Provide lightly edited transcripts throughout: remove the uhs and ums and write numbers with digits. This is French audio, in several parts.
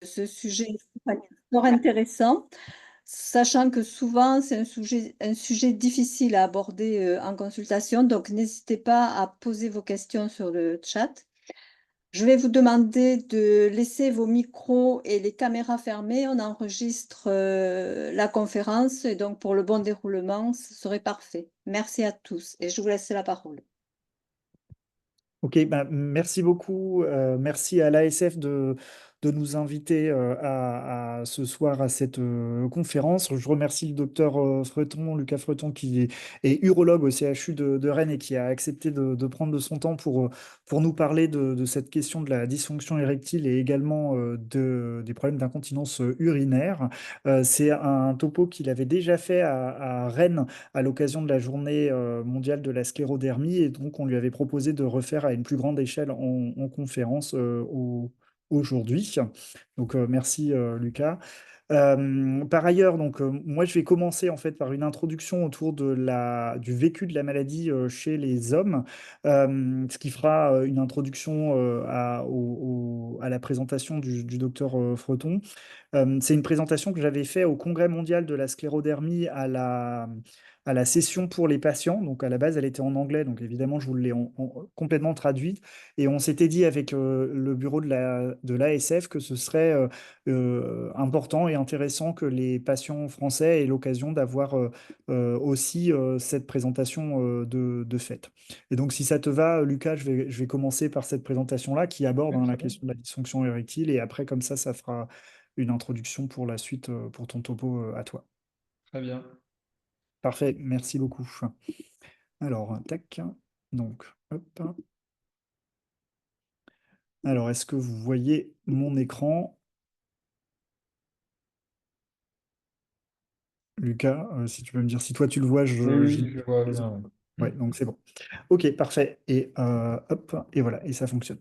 ce sujet est fort intéressant, sachant que souvent c'est un sujet difficile à aborder en consultation, donc n'hésitez pas à poser vos questions sur le chat. Je vais vous demander de laisser vos micros et les caméras fermées. On enregistre la conférence et donc pour le bon déroulement, ce serait parfait. Merci à tous et je vous laisse la parole. Ok, bah, merci beaucoup. Merci à l'ASF de nous inviter ce soir à cette conférence. Je remercie le docteur Freton, Lucas Freton, qui est urologue au CHU de Rennes et qui a accepté de prendre de son temps pour nous parler de cette question de la dysfonction érectile et également des problèmes d'incontinence urinaire. C'est un topo qu'il avait déjà fait à Rennes à l'occasion de la journée mondiale de la sclérodermie. Et donc, on lui avait proposé de refaire à une plus grande échelle en conférence aujourd'hui. Donc, merci Lucas. Par ailleurs, donc, moi, je vais commencer en fait par une introduction autour du vécu de la maladie chez les hommes, ce qui fera une introduction à la présentation du docteur Freton. C'est une présentation que j'avais faite au Congrès mondial de la sclérodermie à la session pour les patients. Donc à la base, elle était en anglais, donc évidemment, je vous l'ai complètement traduite. Et on s'était dit avec le bureau de l'ASF que ce serait important et intéressant que les patients français aient l'occasion d'avoir aussi cette présentation de fait. Et donc, si ça te va, Lucas, je vais commencer par cette présentation-là qui aborde Oui, la très bien. question de la dysfonction érectile. Et après, comme ça fera une introduction pour la suite, pour ton topo à toi. Très bien. Parfait, merci beaucoup. Alors, tac. Donc, hop. Alors, est-ce que vous voyez mon écran? Lucas, si tu peux me dire si toi tu le vois, Oui, je... oui, je vois bien. Ouais, Hmm. donc c'est bon. Ok, parfait. Et hop, et voilà, et ça fonctionne.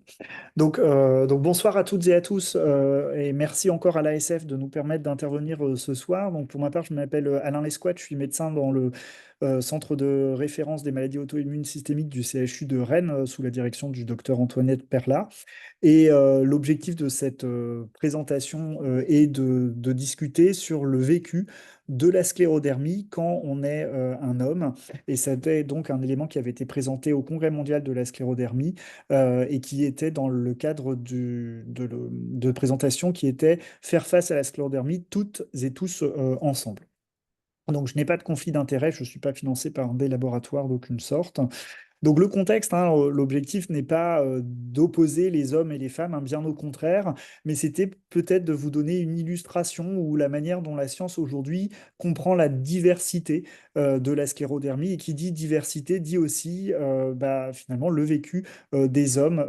Donc bonsoir à toutes et à tous, et merci encore à l'ASF de nous permettre d'intervenir ce soir. Donc pour ma part, je m'appelle Alain Lesquat, je suis médecin dans le centre de référence des maladies auto-immunes systémiques du CHU de Rennes, sous la direction du docteur Antoinette Perlat. Et l'objectif de cette présentation est de discuter sur le vécu de la sclérodermie quand on est un homme. Et c'était donc un élément qui avait été présenté au Congrès mondial de la sclérodermie et qui était dans le cadre de présentation qui était faire face à la sclérodermie toutes et tous ensemble. Donc, je n'ai pas de conflit d'intérêt, je ne suis pas financé par des laboratoires d'aucune sorte. Donc le contexte, hein, l'objectif n'est pas d'opposer les hommes et les femmes, hein, bien au contraire, mais c'était peut-être de vous donner une illustration ou la manière dont la science aujourd'hui comprend la diversité de la sclérodermie. Et qui dit diversité dit aussi finalement le vécu des hommes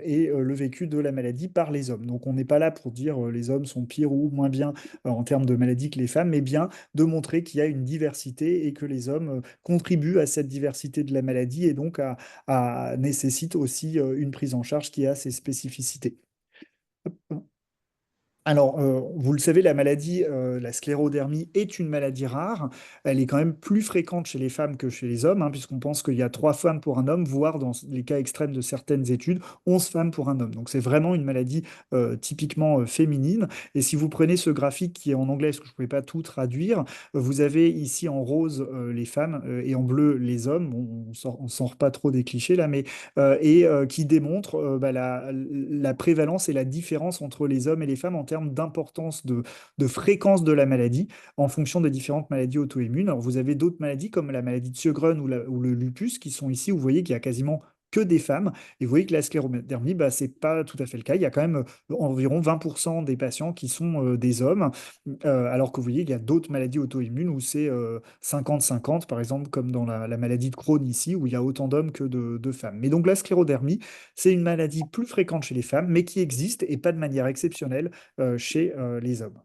et le vécu de la maladie par les hommes. Donc on n'est pas là pour dire les hommes sont pires ou moins bien en termes de maladie que les femmes, mais bien de montrer qu'il y a une diversité et que les hommes contribuent à cette diversité de la maladie et donc nécessite aussi une prise en charge qui a ses spécificités. Alors, vous le savez, la sclérodermie est une maladie rare. Elle est quand même plus fréquente chez les femmes que chez les hommes, hein, puisqu'on pense qu'il y a 3 femmes pour un homme, voire dans les cas extrêmes de certaines études, 11 femmes pour un homme. Donc, c'est vraiment une maladie typiquement féminine. Et si vous prenez ce graphique qui est en anglais, parce que je ne pouvais pas tout traduire, vous avez ici en rose les femmes et en bleu les hommes. Bon, on sort pas trop des clichés là, mais qui démontre la prévalence et la différence entre les hommes et les femmes en termes d'importance de fréquence de la maladie en fonction des différentes maladies auto-immunes. Alors, vous avez d'autres maladies comme la maladie de Sjögren ou le lupus qui sont ici. Vous voyez qu'il y a quasiment que des femmes. Et vous voyez que la sclérodermie, c'est pas tout à fait le cas. Il y a quand même environ 20% des patients qui sont des hommes, alors que vous voyez, il y a d'autres maladies auto-immunes où c'est 50-50, par exemple, comme dans la maladie de Crohn ici, où il y a autant d'hommes que de femmes. Mais donc la sclérodermie, c'est une maladie plus fréquente chez les femmes, mais qui existe et pas de manière exceptionnelle chez les hommes.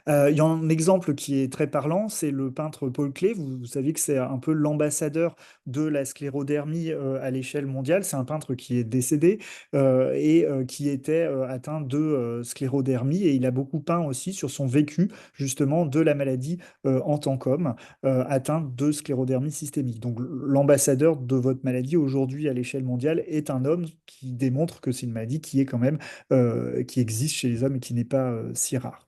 Il y a un exemple qui est très parlant, c'est le peintre Paul Klee. Vous savez que c'est un peu l'ambassadeur de la sclérodermie à l'échelle mondiale. C'est un peintre qui est décédé et qui était atteint de sclérodermie. Et il a beaucoup peint aussi sur son vécu justement de la maladie en tant qu'homme atteint de sclérodermie systémique. Donc l'ambassadeur de votre maladie aujourd'hui à l'échelle mondiale est un homme qui démontre que c'est une maladie qui est quand même qui existe chez les hommes et qui n'est pas si rare.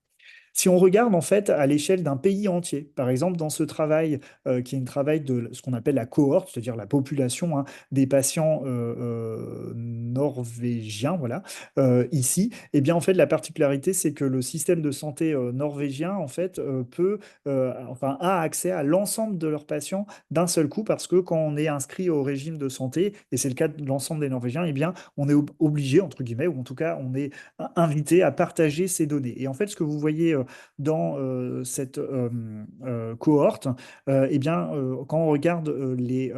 Si on regarde en fait à l'échelle d'un pays entier, par exemple dans ce travail qui est un travail de ce qu'on appelle la cohorte, c'est-à-dire la population hein, des patients norvégiens, voilà, ici, eh bien en fait la particularité c'est que le système de santé norvégien en fait enfin a accès à l'ensemble de leurs patients d'un seul coup parce que quand on est inscrit au régime de santé, et c'est le cas de l'ensemble des Norvégiens, eh bien on est obligé entre guillemets ou en tout cas on est invité à partager ces données. Et en fait, ce que vous voyez dans cette cohorte, eh bien, quand on regarde les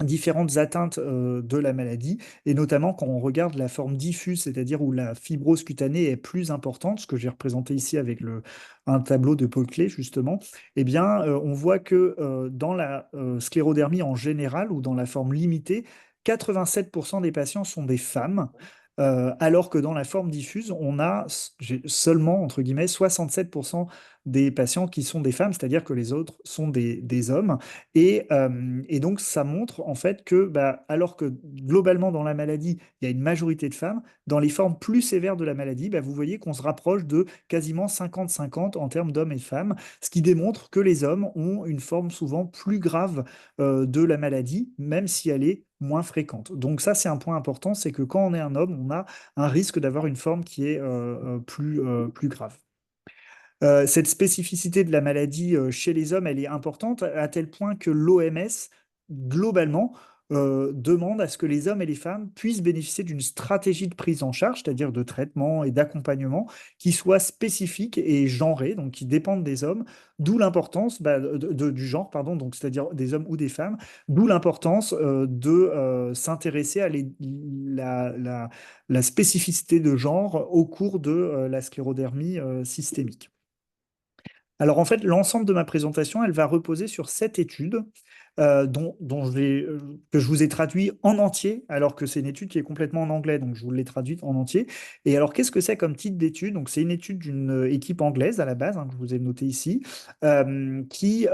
différentes atteintes de la maladie, et notamment quand on regarde la forme diffuse, c'est-à-dire où la fibrose cutanée est plus importante, ce que j'ai représenté ici avec un tableau de Paul Klee, justement, eh bien, on voit que dans la sclérodermie en général, ou dans la forme limitée, 87% des patients sont des femmes, alors que dans la forme diffuse, on a seulement, entre guillemets, 67% des patients qui sont des femmes, c'est-à-dire que les autres sont des hommes. Et donc, ça montre en fait que, bah, alors que globalement dans la maladie, il y a une majorité de femmes, dans les formes plus sévères de la maladie, bah, vous voyez qu'on se rapproche de quasiment 50-50 en termes d'hommes et de femmes, ce qui démontre que les hommes ont une forme souvent plus grave de la maladie, même si elle est moins fréquente. Donc ça, c'est un point important, c'est que quand on est un homme, on a un risque d'avoir une forme qui est plus grave. Cette spécificité de la maladie chez les hommes, elle est importante à tel point que l'OMS, globalement, demande à ce que les hommes et les femmes puissent bénéficier d'une stratégie de prise en charge, c'est-à-dire de traitement et d'accompagnement, qui soit spécifique et genrée, donc qui dépendent des hommes, d'où l'importance bah, du genre, pardon, donc c'est-à-dire des hommes ou des femmes, d'où l'importance de s'intéresser à la spécificité de genre au cours de la sclérodermie systémique. Alors en fait, l'ensemble de ma présentation, elle va reposer sur 7 études que je vous ai traduit en entier, alors que c'est une étude qui est complètement en anglais, donc je vous l'ai traduite en entier. Et alors, qu'est-ce que c'est comme type d'étude? Donc, c'est une étude d'une équipe anglaise à la base, hein, que je vous ai noté ici, qui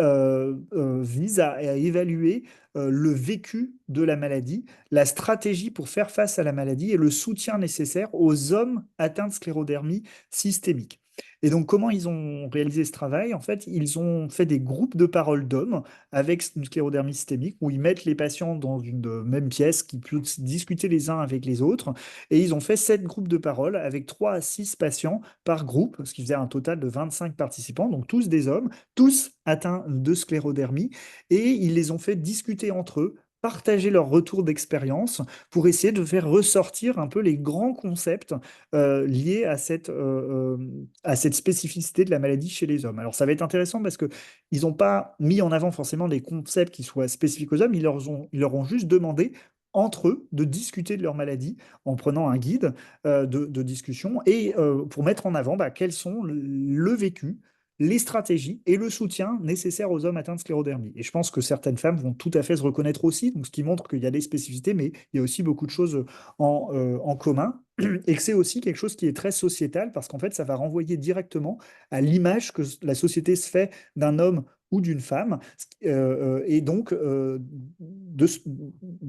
vise à évaluer le vécu de la maladie, la stratégie pour faire face à la maladie et le soutien nécessaire aux hommes atteints de sclérodermie systémique. Et donc, comment ils ont réalisé ce travail? En fait, ils ont fait des groupes de parole d'hommes avec une sclérodermie systémique où ils mettent les patients dans une même pièce qui puissent discuter les uns avec les autres. Et ils ont fait 7 groupes de parole avec 3 à 6 patients par groupe, ce qui faisait un total de 25 participants, donc tous des hommes, tous atteints de sclérodermie. Et ils les ont fait discuter entre eux, partager leur retour d'expérience pour essayer de faire ressortir un peu les grands concepts liés à cette spécificité de la maladie chez les hommes. Alors ça va être intéressant parce que ils n'ont pas mis en avant forcément des concepts qui soient spécifiques aux hommes, ils leur ont juste demandé entre eux de discuter de leur maladie en prenant un guide de discussion et pour mettre en avant bah, quels sont le vécu, les stratégies et le soutien nécessaires aux hommes atteints de sclérodermie. Et je pense que certaines femmes vont tout à fait se reconnaître aussi, donc ce qui montre qu'il y a des spécificités, mais il y a aussi beaucoup de choses en commun et que c'est aussi quelque chose qui est très sociétal parce qu'en fait, ça va renvoyer directement à l'image que la société se fait d'un homme ou d'une femme, et donc de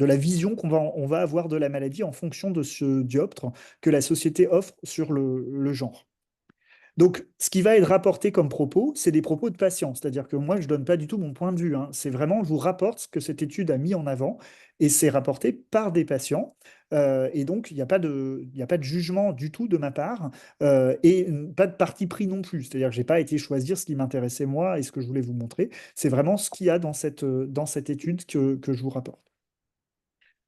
la vision on va avoir de la maladie en fonction de ce dioptre que la société offre sur le genre. Donc, ce qui va être rapporté comme propos, c'est des propos de patients. C'est-à-dire que moi, je ne donne pas du tout mon point de vue, hein. C'est vraiment, je vous rapporte ce que cette étude a mis en avant et c'est rapporté par des patients. Et donc, il y a pas de jugement du tout de ma part et pas de parti pris non plus. C'est-à-dire que je n'ai pas été choisir ce qui m'intéressait moi et ce que je voulais vous montrer. C'est vraiment ce qu'il y a dans cette étude que je vous rapporte.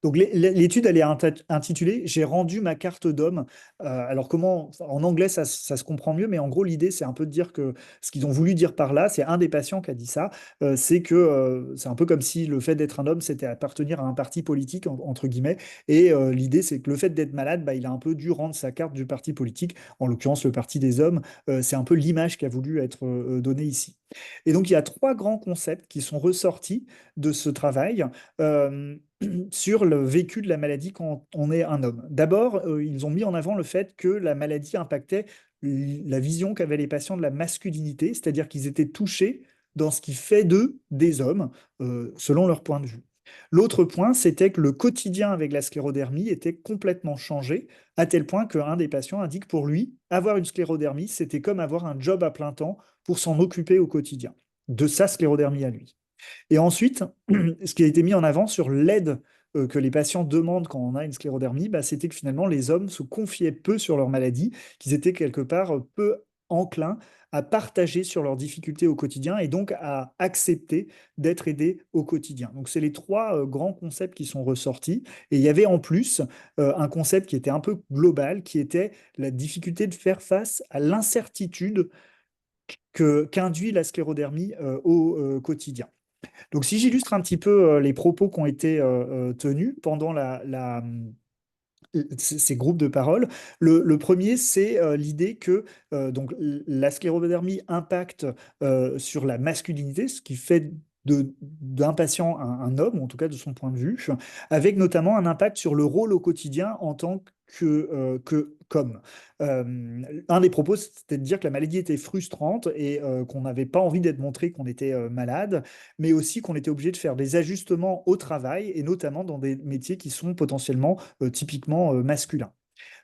Donc l'étude, elle est intitulée «J'ai rendu ma carte d'homme». Alors comment, en anglais, ça se comprend mieux, mais en gros, l'idée, c'est un peu de dire que ce qu'ils ont voulu dire par là, c'est un des patients qui a dit ça, c'est que c'est un peu comme si le fait d'être un homme, c'était appartenir à un parti politique, entre guillemets, et l'idée, c'est que le fait d'être malade, bah, il a un peu dû rendre sa carte du parti politique, en l'occurrence le parti des hommes. C'est un peu l'image qui a voulu être donnée ici. Et donc, il y a trois grands concepts qui sont ressortis de ce travail. Euh, sur le vécu de la maladie quand on est un homme. D'abord, ils ont mis en avant le fait que la maladie impactait la vision qu'avaient les patients de la masculinité, c'est-à-dire qu'ils étaient touchés dans ce qui fait d'eux des hommes, selon leur point de vue. L'autre point, c'était que le quotidien avec la sclérodermie était complètement changé, à tel point qu'un des patients indique pour lui, avoir une sclérodermie, c'était comme avoir un job à plein temps pour s'en occuper au quotidien, de sa sclérodermie à lui. Et ensuite, ce qui a été mis en avant sur l'aide que les patients demandent quand on a une sclérodermie, bah, c'était que finalement les hommes se confiaient peu sur leur maladie, qu'ils étaient quelque part peu enclins à partager sur leurs difficultés au quotidien et donc à accepter d'être aidés au quotidien. Donc c'est les trois grands concepts qui sont ressortis. Et il y avait en plus un concept qui était un peu global, qui était la difficulté de faire face à l'incertitude qu'induit la sclérodermie au quotidien. Donc, si j'illustre un petit peu les propos qui ont été tenus pendant ces groupes de parole, le premier, c'est l'idée que donc, la sclérodermie impacte sur la masculinité, ce qui fait d'un patient un homme, ou en tout cas de son point de vue, avec notamment un impact sur le rôle au quotidien en tant que comme. Un des propos, c'était de dire que la maladie était frustrante et qu'on n'avait pas envie d'être montré qu'on était malade, mais aussi qu'on était obligé de faire des ajustements au travail et notamment dans des métiers qui sont potentiellement typiquement masculins.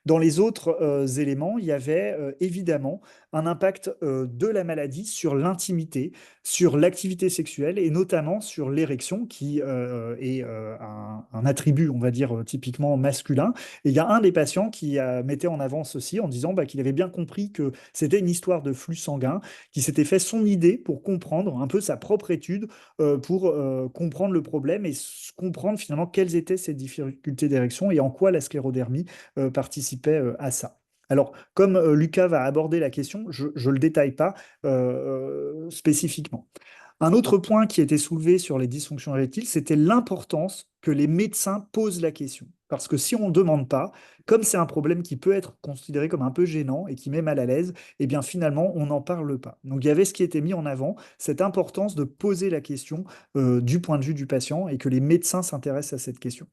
Dans les autres éléments, il y avait évidemment un impact de la maladie sur l'intimité, sur l'activité sexuelle et notamment sur l'érection qui est un attribut, on va dire, typiquement masculin. Et il y a un des patients qui mettait en avant ceci en disant bah, qu'il avait bien compris que c'était une histoire de flux sanguin, qui s'était fait son idée pour comprendre un peu sa propre étude, pour comprendre le problème et comprendre finalement quelles étaient ses difficultés d'érection et en quoi la sclérodermie participait à ça. Alors, comme Lucas va aborder la question, je ne le détaille pas spécifiquement. Un autre point qui était soulevé sur les dysfonctions érectiles, c'était l'importance que les médecins posent la question. Parce que si on ne demande pas, comme c'est un problème qui peut être considéré comme un peu gênant et qui met mal à l'aise, eh bien finalement, on n'en parle pas. Donc il y avait ce qui était mis en avant, cette importance de poser la question du point de vue du patient et que les médecins s'intéressent à cette question.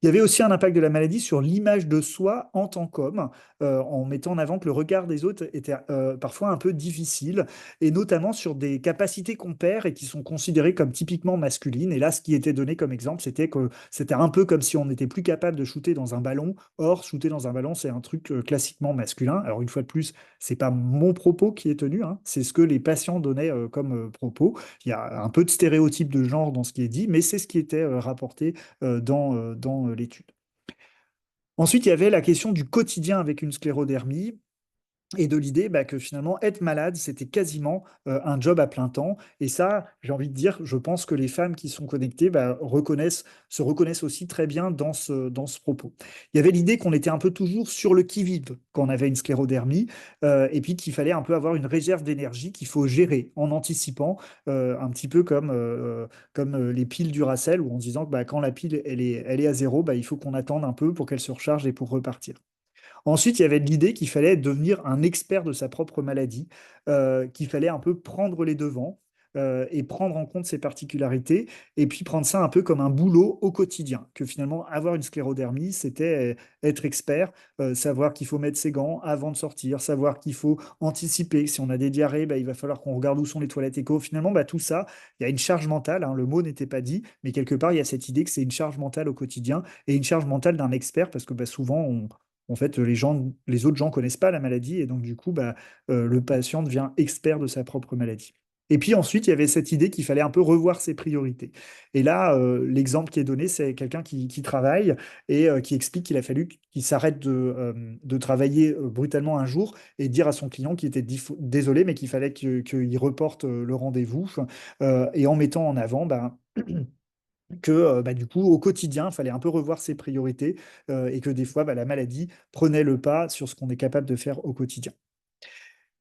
Il y avait aussi un impact de la maladie sur l'image de soi en tant qu'homme, en mettant en avant que le regard des autres était parfois un peu difficile, et notamment sur des capacités qu'on perd et qui sont considérées comme typiquement masculines. Et là, ce qui était donné comme exemple, c'était que c'était un peu comme si on n'était plus capable de shooter dans un ballon. Or, shooter dans un ballon, c'est un truc classiquement masculin. Alors, une fois de plus, c'est pas mon propos qui est tenu, hein, c'est ce que les patients donnaient comme propos. Il y a un peu de stéréotype de genre dans ce qui est dit, mais c'est ce qui était rapporté dans l'étude. Ensuite, il y avait la question du quotidien avec une sclérodermie et de l'idée bah, que finalement être malade, c'était quasiment un job à plein temps. Et ça, j'ai envie de dire, je pense que les femmes qui sont connectées bah, se reconnaissent aussi très bien dans ce propos. Il y avait l'idée qu'on était un peu toujours sur le qui-vive quand on avait une sclérodermie, et puis qu'il fallait un peu avoir une réserve d'énergie qu'il faut gérer en anticipant, un petit peu comme les piles Duracell, ou en se disant que bah, quand la pile elle est à zéro, bah, il faut qu'on attende un peu pour qu'elle se recharge et pour repartir. Ensuite, il y avait l'idée qu'il fallait devenir un expert de sa propre maladie, qu'il fallait un peu prendre les devants et prendre en compte ses particularités, et puis prendre ça un peu comme un boulot au quotidien, que finalement, avoir une sclérodermie, c'était être expert, savoir qu'il faut mettre ses gants avant de sortir, savoir qu'il faut anticiper, si on a des diarrhées, bah, il va falloir qu'on regarde où sont les toilettes éco. Finalement, bah, tout ça, il y a une charge mentale, hein, le mot n'était pas dit, mais quelque part, il y a cette idée que c'est une charge mentale au quotidien, et une charge mentale d'un expert, parce que bah, souvent, en fait, les autres gens connaissent pas la maladie et donc du coup, bah, le patient devient expert de sa propre maladie. Et puis ensuite, il y avait cette idée qu'il fallait un peu revoir ses priorités. Et là, l'exemple qui est donné, c'est quelqu'un qui travaille et qui explique qu'il a fallu qu'il s'arrête de travailler brutalement un jour et dire à son client qu'il était désolé, mais qu'il fallait qu'il reporte le rendez-vous. Et en mettant en avant, ben, que du coup, au quotidien, il fallait un peu revoir ses priorités et que des fois, la maladie prenait le pas sur ce qu'on est capable de faire au quotidien.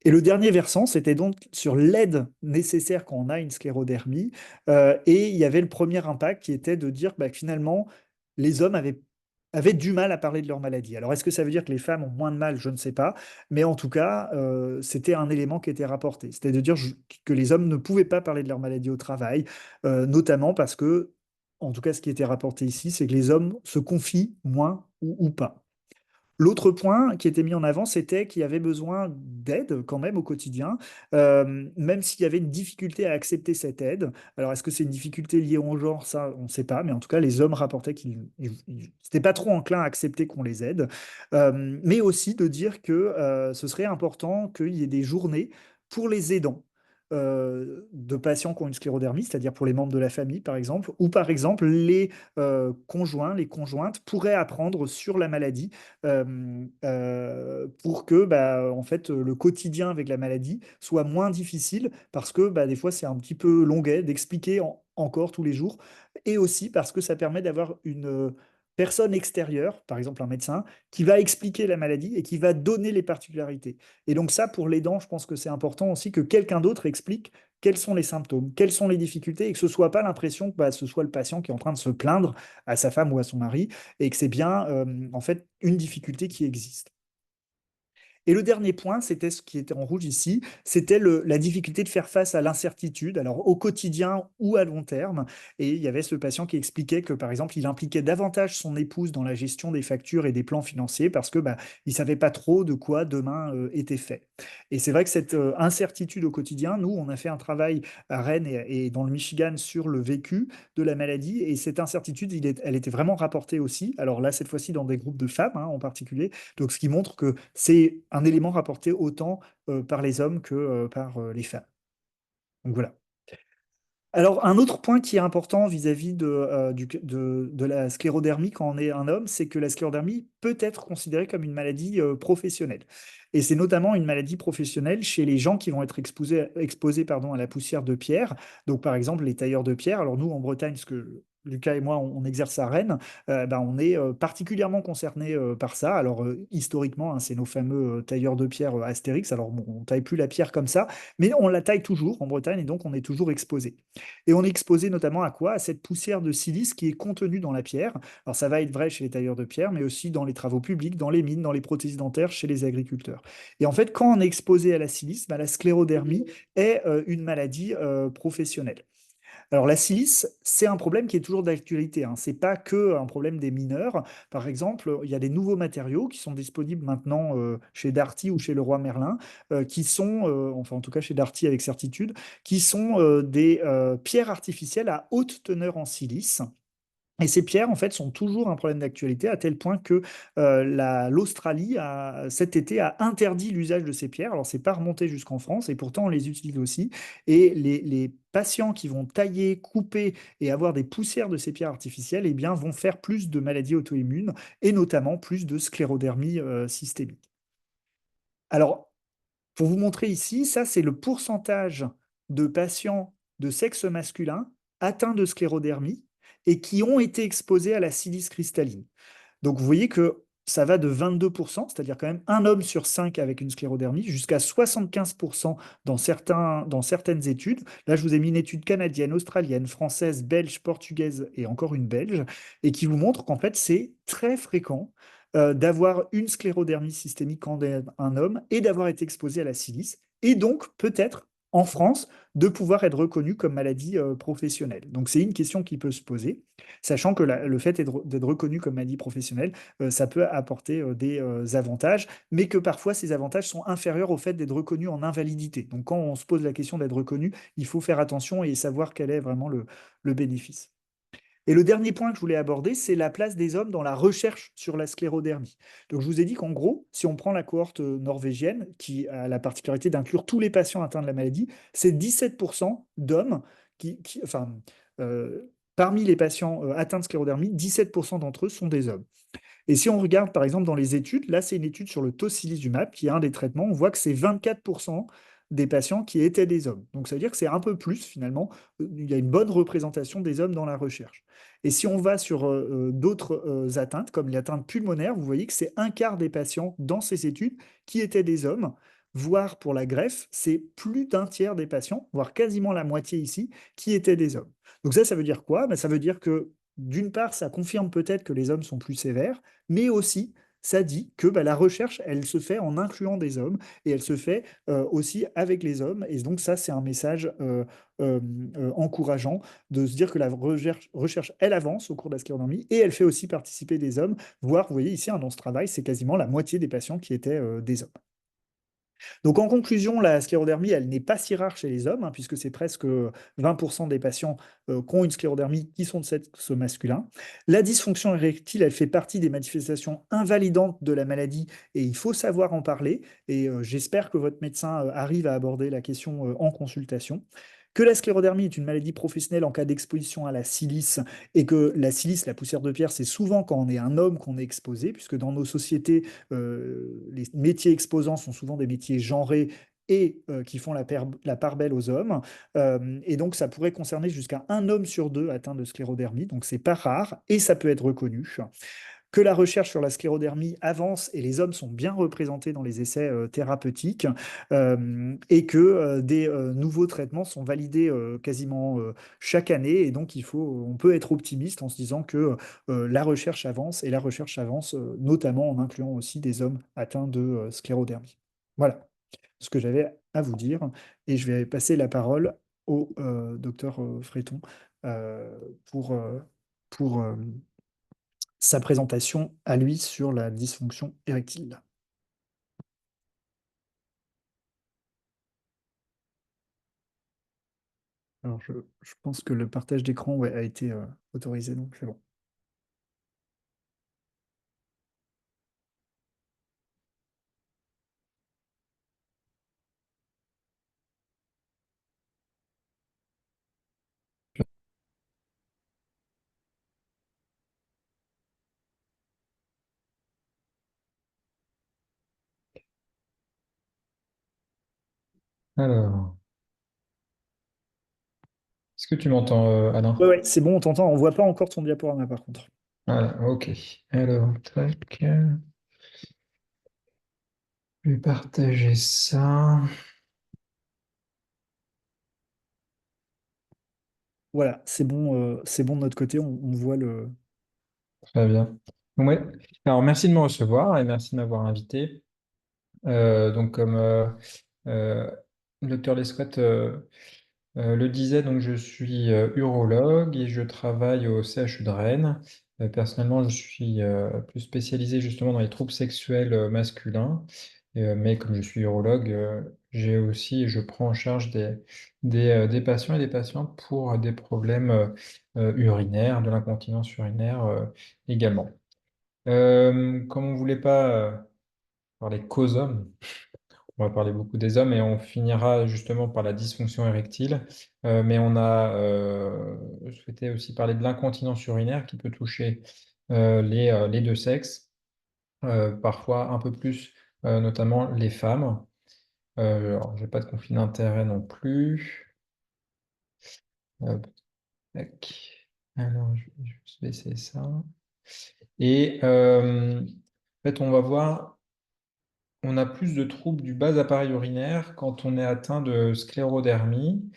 Et le dernier versant, c'était donc sur l'aide nécessaire quand on a une sclérodermie. Et il y avait le premier impact qui était de dire que finalement, les hommes avaient du mal à parler de leur maladie. Alors, est-ce que ça veut dire que les femmes ont moins de mal? Je ne sais pas. Mais en tout cas, c'était un élément qui était rapporté. C'était de dire que les hommes ne pouvaient pas parler de leur maladie au travail, notamment parce que, en tout cas, ce qui était rapporté ici, c'est que les hommes se confient moins ou pas. L'autre point qui était mis en avant, c'était qu'il y avait besoin d'aide quand même au quotidien, même s'il y avait une difficulté à accepter cette aide. Alors, est-ce que c'est une difficulté liée au genre? Ça, on ne sait pas, mais en tout cas, les hommes rapportaient qu'ils n'étaient pas trop enclins à accepter qu'on les aide. Mais aussi de dire que ce serait important qu'il y ait des journées pour les aidants. De patients qui ont une sclérodermie, c'est-à-dire pour les membres de la famille, par exemple, ou par exemple les conjoints, les conjointes pourraient apprendre sur la maladie pour que en fait, le quotidien avec la maladie soit moins difficile parce que des fois, c'est un petit peu longuet d'expliquer encore tous les jours et aussi parce que ça permet d'avoir une personne extérieure, par exemple un médecin, qui va expliquer la maladie et qui va donner les particularités. Et donc ça, pour l'aidant, je pense que c'est important aussi que quelqu'un d'autre explique quels sont les symptômes, quelles sont les difficultés, et que ce ne soit pas l'impression que ce soit le patient qui est en train de se plaindre à sa femme ou à son mari, et que c'est bien en fait une difficulté qui existe. Et le dernier point, c'était ce qui était en rouge ici, c'était la difficulté de faire face à l'incertitude, alors au quotidien ou à long terme. Et il y avait ce patient qui expliquait que, par exemple, il impliquait davantage son épouse dans la gestion des factures et des plans financiers parce que il savait pas trop de quoi demain était fait. Et c'est vrai que cette incertitude au quotidien, nous, on a fait un travail à Rennes et dans le Michigan sur le vécu de la maladie. Et cette incertitude, elle était vraiment rapportée aussi. Alors là, cette fois-ci, dans des groupes de femmes en particulier. Donc, ce qui montre que c'est un élément rapporté autant par les hommes que par les femmes. Donc voilà. Alors, un autre point qui est important vis-à-vis de la sclérodermie quand on est un homme, c'est que la sclérodermie peut être considérée comme une maladie professionnelle. Et c'est notamment une maladie professionnelle chez les gens qui vont être exposés à la poussière de pierre. Donc, par exemple, les tailleurs de pierre. Alors, nous, en Bretagne, ce que Lucas et moi, on exerce à Rennes, on est particulièrement concernés par ça. Alors, historiquement, c'est nos fameux tailleurs de pierre Astérix. Alors, bon, on ne taille plus la pierre comme ça, mais on la taille toujours en Bretagne et donc on est toujours exposé. Et on est exposé notamment à quoi? À cette poussière de silice qui est contenue dans la pierre. Alors ça va être vrai chez les tailleurs de pierre, mais aussi dans les travaux publics, dans les mines, dans les prothèses dentaires, chez les agriculteurs. Et en fait, quand on est exposé à la silice, la sclérodermie est une maladie professionnelle. Alors la silice, c'est un problème qui est toujours d'actualité. Ce n'est pas que un problème des mineurs. Par exemple, il y a des nouveaux matériaux qui sont disponibles maintenant chez Darty ou chez Leroy Merlin, qui sont, enfin en tout cas chez Darty avec certitude, qui sont des pierres artificielles à haute teneur en silice. Et ces pierres, en fait, sont toujours un problème d'actualité, à tel point que l'Australie, cet été, a interdit l'usage de ces pierres. Alors, c'est pas remonté jusqu'en France, et pourtant, on les utilise aussi. Et les patients qui vont tailler, couper et avoir des poussières de ces pierres artificielles, eh bien, vont faire plus de maladies auto-immunes, et notamment plus de sclérodermie systémique. Alors, pour vous montrer ici, ça, c'est le pourcentage de patients de sexe masculin atteints de sclérodermie et qui ont été exposés à la silice cristalline. Donc, vous voyez que ça va de 22%, c'est-à-dire quand même un homme sur cinq avec une sclérodermie, jusqu'à 75% dans certaines études. Là, je vous ai mis une étude canadienne, australienne, française, belge, portugaise et encore une belge, et qui vous montre qu'en fait, c'est très fréquent d'avoir une sclérodermie systémique quand on est un homme et d'avoir été exposé à la silice, et donc peut-être en France de pouvoir être reconnu comme maladie professionnelle. Donc c'est une question qui peut se poser, sachant que le fait d'être reconnu comme maladie professionnelle, ça peut apporter des avantages, mais que parfois ces avantages sont inférieurs au fait d'être reconnu en invalidité. Donc quand on se pose la question d'être reconnu, il faut faire attention et savoir quel est vraiment le bénéfice. Et le dernier point que je voulais aborder, c'est la place des hommes dans la recherche sur la sclérodermie. Donc, je vous ai dit qu'en gros, si on prend la cohorte norvégienne, qui a la particularité d'inclure tous les patients atteints de la maladie, c'est 17% d'hommes enfin, parmi les patients atteints de sclérodermie, 17% d'entre eux sont des hommes. Et si on regarde par exemple dans les études, là c'est une étude sur le tocilizumab, qui est un des traitements, on voit que c'est 24% des patients qui étaient des hommes. Donc ça veut dire que c'est un peu plus finalement, il y a une bonne représentation des hommes dans la recherche. Et si on va sur d'autres atteintes, comme l'atteinte pulmonaire, vous voyez que c'est un quart des patients dans ces études qui étaient des hommes, voire pour la greffe, c'est plus d'un tiers des patients, voire quasiment la moitié ici, qui étaient des hommes. Donc ça veut dire quoi? Ben, ça veut dire que d'une part, ça confirme peut-être que les hommes sont plus sévères, mais aussi ça dit que bah, la recherche, elle se fait en incluant des hommes et elle se fait aussi avec les hommes. Et donc ça, c'est un message encourageant de se dire que la recherche, elle avance au cours de la sclérodermie et elle fait aussi participer des hommes, voire, vous voyez ici, hein, dans ce travail, c'est quasiment la moitié des patients qui étaient des hommes. Donc en conclusion, la sclérodermie, elle n'est pas si rare chez les hommes, hein, puisque c'est presque 20% des patients qui ont une sclérodermie qui sont de sexe masculin. La dysfonction érectile, elle fait partie des manifestations invalidantes de la maladie et il faut savoir en parler. Et j'espère que votre médecin arrive à aborder la question en consultation. Que la sclérodermie est une maladie professionnelle en cas d'exposition à la silice et que la silice, la poussière de pierre, c'est souvent quand on est un homme qu'on est exposé, puisque dans nos sociétés, les métiers exposants sont souvent des métiers genrés et qui font la part belle aux hommes. Et donc, ça pourrait concerner jusqu'à un homme sur deux atteint de sclérodermie. Donc, c'est pas rare et ça peut être reconnu. Que la recherche sur la sclérodermie avance et les hommes sont bien représentés dans les essais thérapeutiques et que des nouveaux traitements sont validés quasiment chaque année. Et donc, on peut être optimiste en se disant que la recherche avance et la recherche avance notamment en incluant aussi des hommes atteints de sclérodermie. Voilà ce que j'avais à vous dire. Et je vais passer la parole au docteur Fréton euh, pour, pour sa présentation à lui sur la dysfonction érectile. Alors, je pense que le partage d'écran ouais, a été autorisé, donc c'est bon. Alors, est-ce que tu m'entends, Alain? Ouais, c'est bon, on t'entend. On voit pas encore ton diaporama par contre. Voilà, ok. Alors, tac. Je vais partager ça. Voilà, c'est bon de notre côté, on voit le. Très bien. Donc, ouais. Alors, merci de me recevoir et merci de m'avoir invité. Donc, comme le docteur Lescott le disait, donc je suis urologue et je travaille au CHU de Rennes. Personnellement, je suis plus spécialisé justement dans les troubles sexuels masculins. Mais comme je suis urologue, j'ai aussi, je prends en charge des patients et des patientes pour des problèmes urinaires, de l'incontinence urinaire également. Comme on ne voulait pas parler qu'aux hommes, on va parler beaucoup des hommes et on finira justement par la dysfonction érectile. Mais on a souhaité aussi parler de l'incontinence urinaire qui peut toucher les deux sexes, parfois un peu plus, notamment les femmes. Alors, j'ai pas de conflit d'intérêt non plus. Hop, tac. Alors, je vais juste baisser ça. Et en fait, on va voir. On a plus de troubles du bas appareil urinaire quand on est atteint de sclérodermie.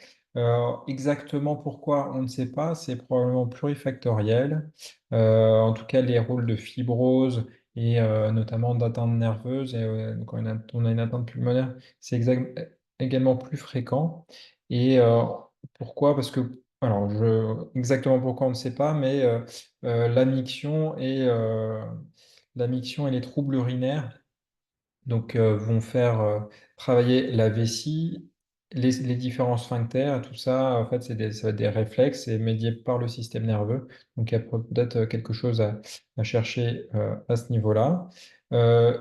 Exactement pourquoi, on ne sait pas. C'est probablement plurifactoriel. En tout cas, les rôles de fibrose et notamment d'atteinte nerveuse, et quand on a une atteinte pulmonaire, c'est également plus fréquent. Et pourquoi? Parce que, alors, exactement pourquoi, on ne sait pas, mais la miction et les troubles urinaires donc, vont faire travailler la vessie, les différents sphincters, tout ça, en fait, ça va être des réflexes et médié par le système nerveux. Donc, il y a peut-être quelque chose à chercher à ce niveau-là.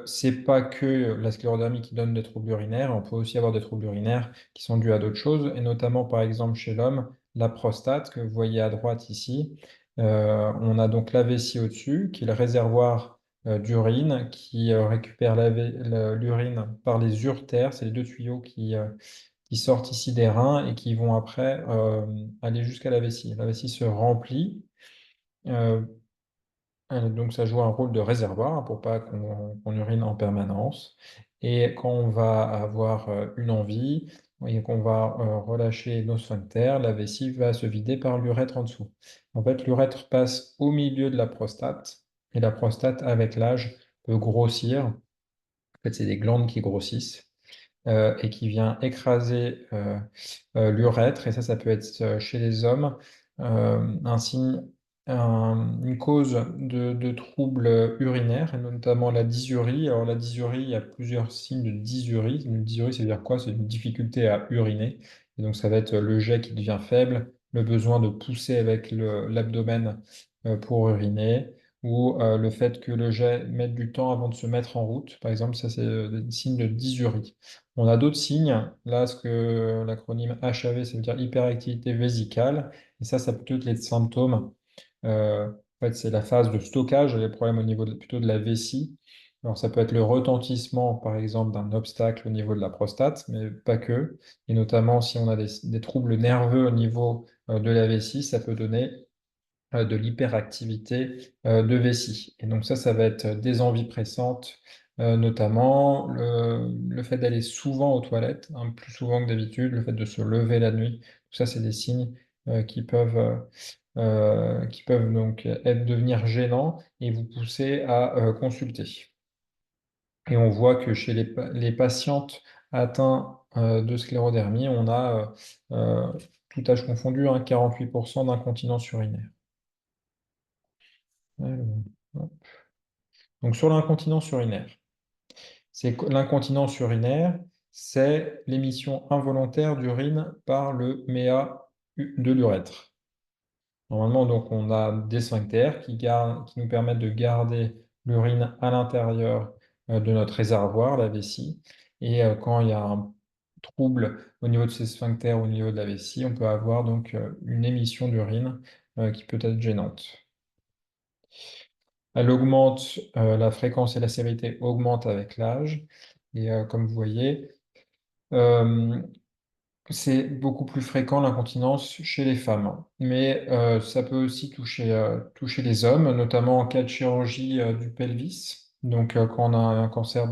C'est pas que la sclérodermie qui donne des troubles urinaires, on peut aussi avoir des troubles urinaires qui sont dus à d'autres choses, et notamment, par exemple, chez l'homme, la prostate, que vous voyez à droite ici. On a donc la vessie au-dessus, qui est le réservoir d'urine qui récupère l'urine par les uretères. C'est les deux tuyaux qui sortent ici des reins et qui vont après aller jusqu'à la vessie. La vessie se remplit. euh, donc ça joue un rôle de réservoir hein, pour pas qu'on urine en permanence. Et quand on va avoir une envie et qu'on va relâcher nos sphincters, la vessie va se vider par l'urètre en dessous. En fait, l'urètre passe au milieu de la prostate et la prostate, avec l'âge, peut grossir. En fait, c'est des glandes qui grossissent et qui vient écraser l'urètre, et ça peut être chez les hommes un signe, une cause de troubles urinaires, et notamment la dysurie. Alors la dysurie, il y a plusieurs signes de dysurie. Une dysurie, ça veut dire quoi? C'est une difficulté à uriner. Et donc ça va être le jet qui devient faible, le besoin de pousser avec l'abdomen pour uriner, ou le fait que le jet mette du temps avant de se mettre en route. Par exemple, ça c'est des signes de dysurie. On a d'autres signes. Là, ce que l'acronyme HAV, ça veut dire hyperactivité vésicale. Et ça peut être les symptômes. En fait, c'est la phase de stockage, les problèmes au niveau plutôt de la vessie. Alors, ça peut être le retentissement, par exemple, d'un obstacle au niveau de la prostate, mais pas que. Et notamment, si on a des troubles nerveux au niveau de la vessie, ça peut donner de l'hyperactivité de vessie. Et donc ça va être des envies pressantes, notamment le fait d'aller souvent aux toilettes, hein, plus souvent que d'habitude, le fait de se lever la nuit. Tout ça, c'est des signes qui peuvent donc devenir gênants et vous pousser à consulter. Et on voit que chez les patientes atteintes de sclérodermie, on a, tout âge confondu, 48% d'incontinence urinaire. Alors, hop. Donc sur l'incontinence urinaire, l'incontinence urinaire, c'est l'émission involontaire d'urine par le méa de l'urètre. Normalement, donc, on a des sphincters qui nous permettent de garder l'urine à l'intérieur de notre réservoir, la vessie. Et quand il y a un trouble au niveau de ces sphincters, au niveau de la vessie, on peut avoir donc une émission d'urine qui peut être gênante. Elle augmente, la fréquence et la sévérité augmentent avec l'âge. Et comme vous voyez, euh, c'est beaucoup plus fréquent l'incontinence chez les femmes. Mais ça peut aussi toucher les hommes, notamment en cas de chirurgie du pelvis. Donc quand on a un cancer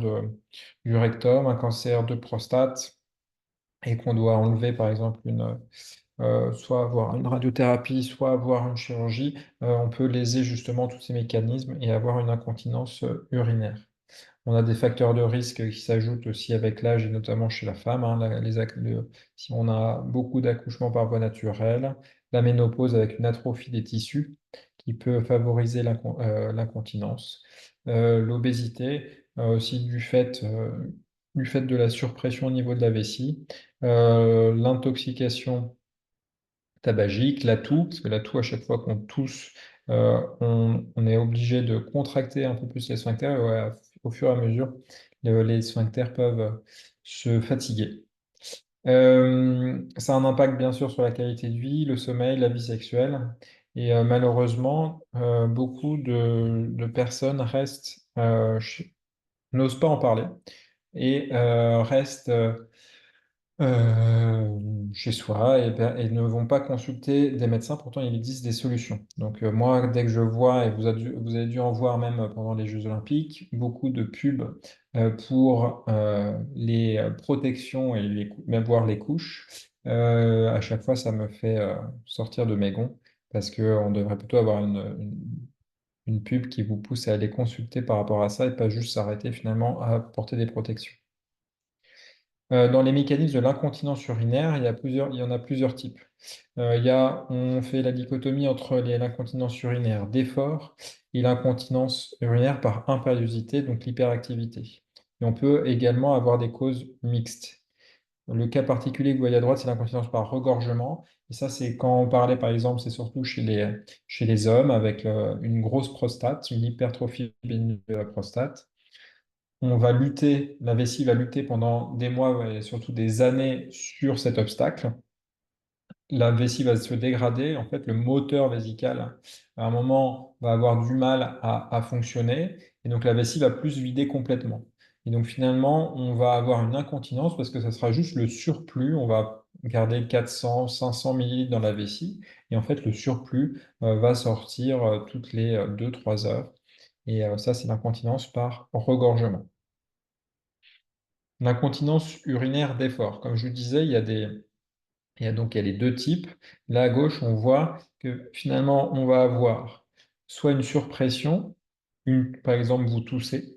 du rectum, un cancer de prostate, et qu'on doit enlever par exemple soit avoir une radiothérapie, soit avoir une chirurgie, on peut léser justement tous ces mécanismes et avoir une incontinence urinaire. On a des facteurs de risque qui s'ajoutent aussi avec l'âge et notamment chez la femme, hein, si on a beaucoup d'accouchements par voie naturelle, la ménopause avec une atrophie des tissus qui peut favoriser l'incontinence, l'obésité aussi du fait de la surpression au niveau de la vessie, l'intoxication tabagique, la toux, parce que la toux, à chaque fois qu'on tousse, on est obligé de contracter un peu plus les sphincters, et au fur et à mesure, les sphincters peuvent se fatiguer. Ça a un impact bien sûr sur la qualité de vie, le sommeil, la vie sexuelle, et malheureusement, beaucoup de personnes n'osent pas en parler et restent chez soi et ne vont pas consulter des médecins. Pourtant, il existe des solutions. Donc, moi, dès que je vois, et vous avez dû en voir même pendant les Jeux Olympiques, beaucoup de pubs pour les protections et même voir les couches, à chaque fois, ça me fait sortir de mes gonds parce qu'on devrait plutôt avoir une pub qui vous pousse à aller consulter par rapport à ça et pas juste s'arrêter finalement à porter des protections. Dans les mécanismes de l'incontinence urinaire, il y en a plusieurs types. On fait la dichotomie entre l'incontinence urinaire d'effort et l'incontinence urinaire par impériosité, donc l'hyperactivité. Et on peut également avoir des causes mixtes. Le cas particulier que vous voyez à droite, c'est l'incontinence par regorgement. Et ça, c'est quand on parlait, par exemple, c'est surtout chez les hommes avec une grosse prostate, une hypertrophie bénigne de la prostate. La vessie va lutter pendant des mois et surtout des années sur cet obstacle. La vessie va se dégrader. En fait, le moteur vésical, à un moment, va avoir du mal à fonctionner. et donc la vessie va plus vider complètement. Et donc finalement, on va avoir une incontinence parce que ça sera juste le surplus. On va garder 400, 500 millilitres dans la vessie. Et en fait, le surplus va sortir toutes les 2-3 heures. Et ça, c'est l'incontinence par regorgement. L'incontinence urinaire d'effort. Comme je vous disais, il y a les deux types. Là, à gauche, on voit que finalement, on va avoir soit une surpression, par exemple, vous toussez,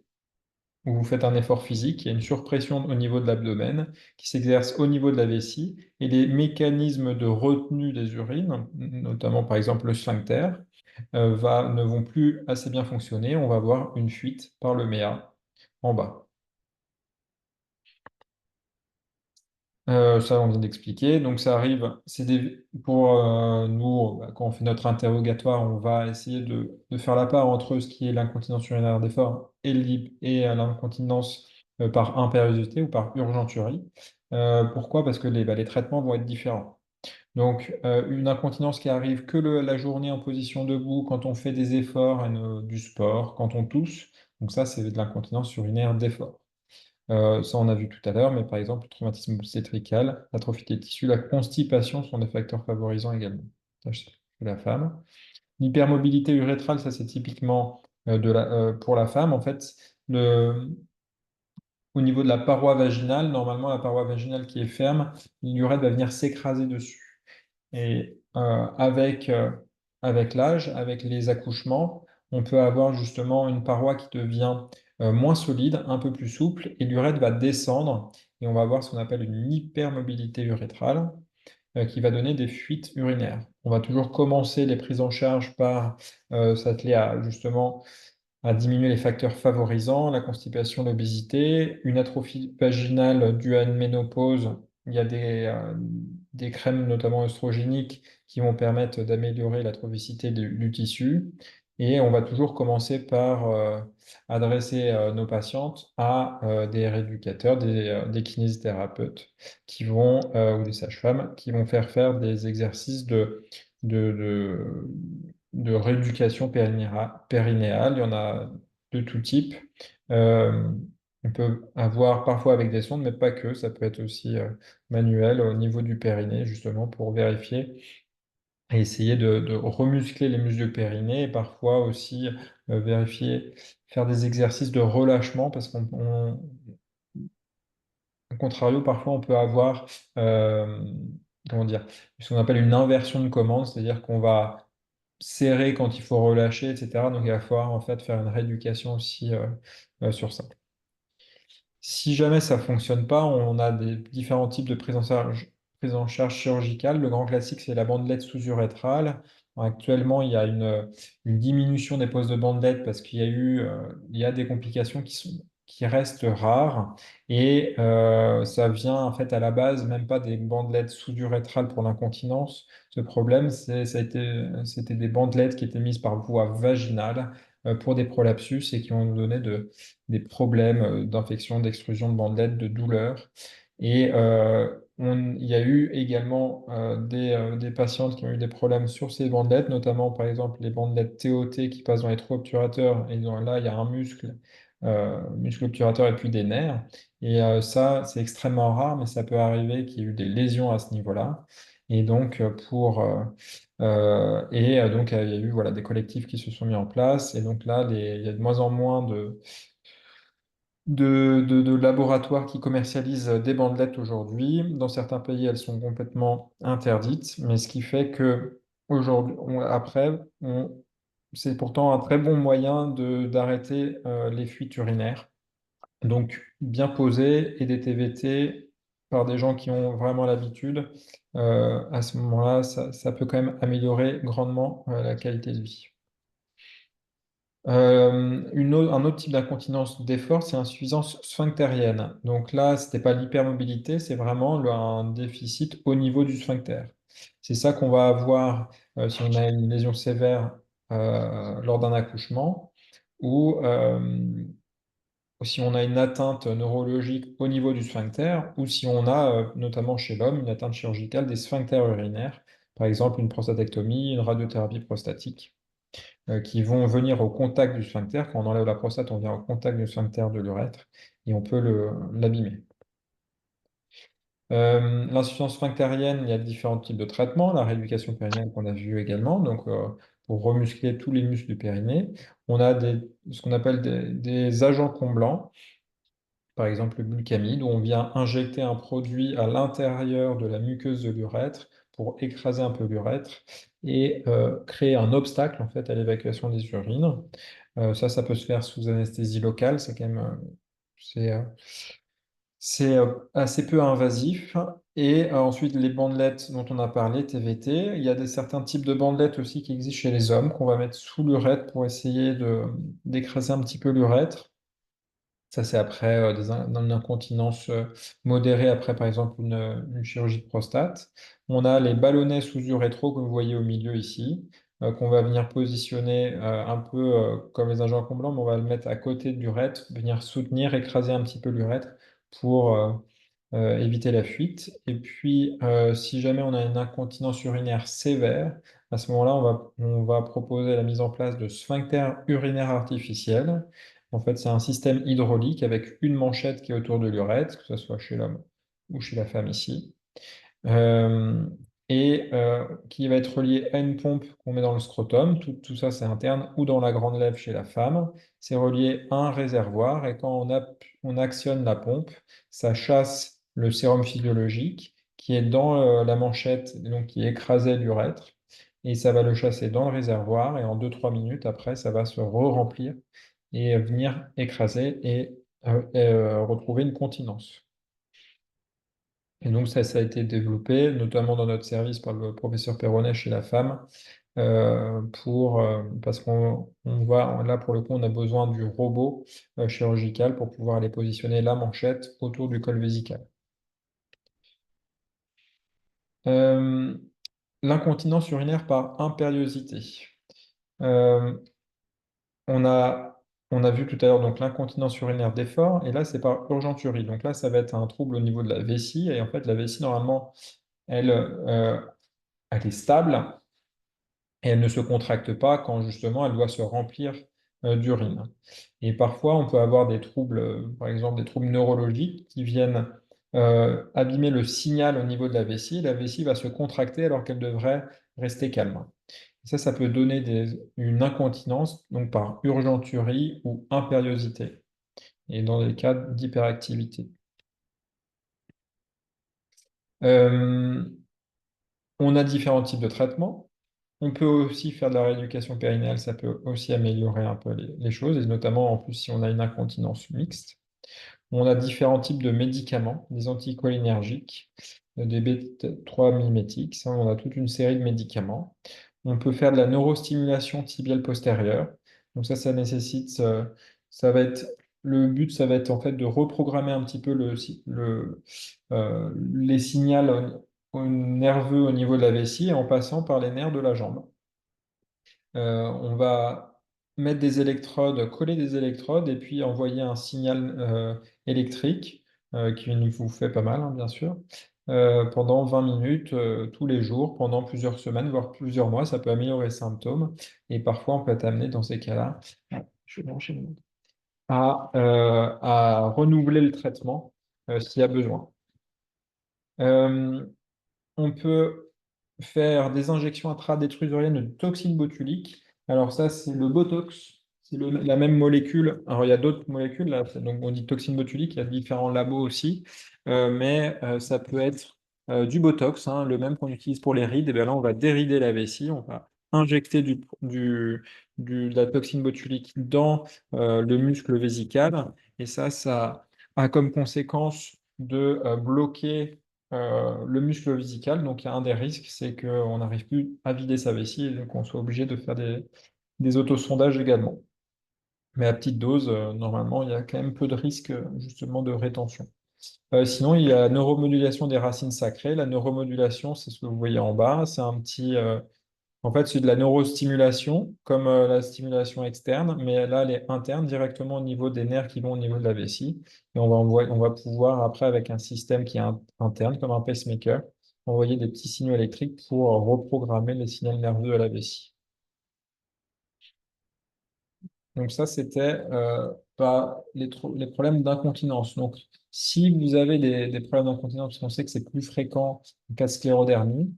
où vous faites un effort physique, il y a une surpression au niveau de l'abdomen qui s'exerce au niveau de la vessie, et les mécanismes de retenue des urines, notamment par exemple le sphincter, ne vont plus assez bien fonctionner. On va avoir une fuite par le méa en bas. Ça, on vient d'expliquer. Donc, ça arrive, pour nous, quand on fait notre interrogatoire, on va essayer de faire la part entre ce qui est l'incontinence urinaire d'effort et l'incontinence par impériosité ou par urgenturie. Pourquoi? Parce que les traitements vont être différents. Donc, une incontinence qui arrive que la journée en position debout, quand on fait des efforts, du sport, quand on tousse. Donc, ça, c'est de l'incontinence urinaire d'effort. Ça, on a vu tout à l'heure, mais par exemple, le traumatisme obstétrical, l'atrophie des tissus, la constipation sont des facteurs favorisants également. Ça, chez la femme. L'hypermobilité urétrale, ça, c'est typiquement pour la femme. En fait, au niveau de la paroi vaginale, normalement, la paroi vaginale qui est ferme, l'urètre va venir s'écraser dessus. Et avec l'âge, avec les accouchements, on peut avoir justement une paroi qui devient moins solide, un peu plus souple, et l'urètre va descendre, et on va avoir ce qu'on appelle une hypermobilité urétrale, qui va donner des fuites urinaires. On va toujours commencer les prises en charge par s'atteler à diminuer les facteurs favorisants, la constipation, l'obésité, une atrophie vaginale due à une ménopause. Il y a des crèmes, notamment œstrogéniques, qui vont permettre d'améliorer l'atrophicité du tissu. Et on va toujours commencer par adresser nos patientes à des rééducateurs, des kinésithérapeutes ou des sages-femmes qui vont faire des exercices de, de, de rééducation périnéale. Il y en a de tout type. Euh, on peut avoir parfois avec des sondes, mais pas que. Ça peut être aussi manuel au niveau du périnée, justement, pour vérifier et essayer de remuscler les muscles du périnée et parfois aussi vérifier, faire des exercices de relâchement parce a contrario, parfois on peut avoir, comment dire, ce qu'on appelle une inversion de commande, c'est-à-dire qu'on va serrer quand il faut relâcher, etc. Donc il va falloir en fait faire une rééducation aussi sur ça. Si jamais ça ne fonctionne pas, on a des différents types de prise en charge chirurgicale. Le grand classique, c'est la bandelette sous-urétrale. Actuellement, il y a une diminution des poses de bandelette parce il y a des complications qui restent rares. Et ça vient en fait à la base même pas des bandelettes sous-urétrales pour l'incontinence. Ce problème, c'était des bandelettes qui étaient mises par voie vaginale pour des prolapsus et qui ont donné des problèmes d'infection, d'extrusion de bandelettes, de douleur. Et il y a eu également des patientes qui ont eu des problèmes sur ces bandelettes, notamment par exemple les bandelettes TOT qui passent dans les trous obturateurs. Et là, il y a un muscle obturateur et puis des nerfs. Et ça, c'est extrêmement rare, mais ça peut arriver qu'il y ait eu des lésions à ce niveau-là. Et donc, il y a eu voilà, des collectifs qui se sont mis en place. Et donc là, il y a de moins en moins de laboratoires qui commercialisent des bandelettes aujourd'hui. Dans certains pays, elles sont complètement interdites, mais ce qui fait que aujourd'hui, c'est pourtant un très bon moyen d'arrêter les fuites urinaires. Donc, bien posé et des TVT par des gens qui ont vraiment l'habitude, à ce moment-là, ça peut quand même améliorer grandement la qualité de vie. Un autre type d'incontinence d'effort, c'est l'insuffisance sphinctérienne. Donc là, ce n'est pas l'hypermobilité, c'est vraiment un déficit au niveau du sphincter. C'est ça qu'on va avoir si on a une lésion sévère lors d'un accouchement ou si on a une atteinte neurologique au niveau du sphincter ou si on a, notamment chez l'homme, une atteinte chirurgicale des sphincters urinaires, par exemple une prostatectomie, une radiothérapie prostatique. qui vont venir au contact du sphincter. Quand on enlève la prostate, on vient au contact du sphincter de l'urètre et on peut l'abîmer. L'insuffisance sphinctérienne, il y a différents types de traitements. La rééducation périnéale qu'on a vu également, donc pour remuscler tous les muscles du périnée. On a ce qu'on appelle des agents comblants, par exemple le bulkamide, où on vient injecter un produit à l'intérieur de la muqueuse de l'urètre pour écraser un peu l'urètre et créer un obstacle en fait à l'évacuation des urines. Ça peut se faire sous anesthésie locale, c'est quand même c'est assez peu invasif. Et ensuite, les bandelettes dont on a parlé, TVT. Il y a certains types de bandelettes aussi qui existent chez les hommes qu'on va mettre sous l'urètre pour essayer d'écraser un petit peu l'urètre. Ça, c'est après une incontinence modérée, après par exemple une chirurgie de prostate. On a les ballonnets sous-urétraux que vous voyez au milieu ici, qu'on va venir positionner un peu comme les agents comblants, mais on va le mettre à côté de l'urètre, venir soutenir, écraser un petit peu l'urètre pour éviter la fuite. Et puis, si jamais on a une incontinence urinaire sévère, à ce moment-là, on va proposer la mise en place de sphincters urinaires artificiels. En fait, c'est un système hydraulique avec une manchette qui est autour de l'urètre, que ce soit chez l'homme ou chez la femme ici, euh, et qui va être relié à une pompe qu'on met dans le scrotum. Tout ça, c'est interne, ou dans la grande lèvre chez la femme. C'est relié à un réservoir, et quand on actionne la pompe, ça chasse le sérum physiologique qui est dans la manchette, donc qui est écrasé l'urètre, et ça va le chasser dans le réservoir, et en 2-3 minutes après, ça va se re-remplir et venir écraser et retrouver une continence. Et donc ça a été développé, notamment dans notre service par le professeur Perronnet chez la femme, parce là pour le coup on a besoin du robot chirurgical pour pouvoir aller positionner la manchette autour du col vésical. Euh, L'incontinence urinaire par impériosité. Euh, On on a vu tout à l'heure donc l'incontinence urinaire d'effort, et là c'est par urgenturie. Donc là, ça va être un trouble au niveau de la vessie, et en fait la vessie normalement, elle est stable et elle ne se contracte pas quand justement elle doit se remplir d'urine. Et parfois on peut avoir des troubles, par exemple des troubles neurologiques qui viennent abîmer le signal au niveau de la vessie. La vessie va se contracter alors qu'elle devrait rester calme. Ça peut donner une incontinence donc par urgenturie ou impériosité, et dans des cas d'hyperactivité. Euh, on a différents types de traitements. On peut aussi faire de la rééducation périnéale, ça peut aussi améliorer un peu les choses, et notamment en plus si on a une incontinence mixte. On a différents types de médicaments, des anticholinergiques, des bêta-3 mimétiques, ça, on a toute une série de médicaments. On peut faire de la neurostimulation tibiale postérieure. Donc ça nécessite, ça va être, le but, ça va être en fait de reprogrammer un petit peu les signaux nerveux au niveau de la vessie en passant par les nerfs de la jambe. On va mettre des électrodes, coller des électrodes et puis envoyer un signal électrique qui vous fait pas mal, hein, bien sûr, pendant 20 minutes tous les jours, pendant plusieurs semaines, voire plusieurs mois. Ça peut améliorer les symptômes et parfois on peut être amené dans ces cas-là je vais brancher le mode. À renouveler le traitement s'il y a besoin. On peut faire des injections intra-détrusoriennes de toxines botuliques. Alors ça, c'est le Botox. C'est la même molécule. Alors il y a d'autres molécules, là. Donc on dit toxine botulique, il y a différents labos aussi. Mais ça peut être du Botox, hein, le même qu'on utilise pour les rides. Et bien là, on va dérider la vessie, on va injecter de la toxine botulique dans le muscle vésical. Et ça a comme conséquence de bloquer le muscle vésical. Donc, il y a un des risques, c'est qu'on n'arrive plus à vider sa vessie et qu'on soit obligé de faire des autosondages également. Mais à petite dose, normalement, il y a quand même peu de risques justement de rétention. Sinon, il y a la neuromodulation des racines sacrées. La neuromodulation, c'est ce que vous voyez en bas. En fait, c'est de la neurostimulation, comme la stimulation externe, mais là, elle est interne directement au niveau des nerfs qui vont au niveau de la vessie. Et on va pouvoir, après, avec un système qui est interne, comme un pacemaker, envoyer des petits signaux électriques pour reprogrammer les signaux nerveux à la vessie. Donc ça, c'était les problèmes d'incontinence. Donc, si vous avez des problèmes d'incontinence, parce qu'on sait que c'est plus fréquent en cas de sclérodermie,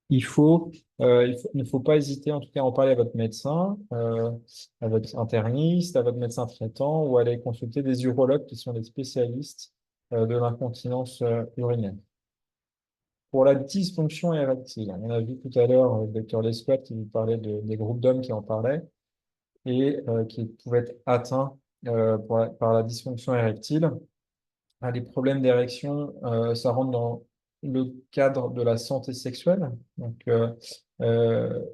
il ne faut pas hésiter, en tout cas, à en parler à votre médecin, à votre interniste, à votre médecin traitant, ou à aller consulter des urologues qui sont des spécialistes de l'incontinence urinaire. Pour la dysfonction érectile, on a vu tout à l'heure le docteur Lescott qui vous parlait des groupes d'hommes qui en parlaient et qui pouvaient être atteints par la dysfonction érectile. Les problèmes d'érection, ça rentre dans le cadre de la santé sexuelle, donc, euh,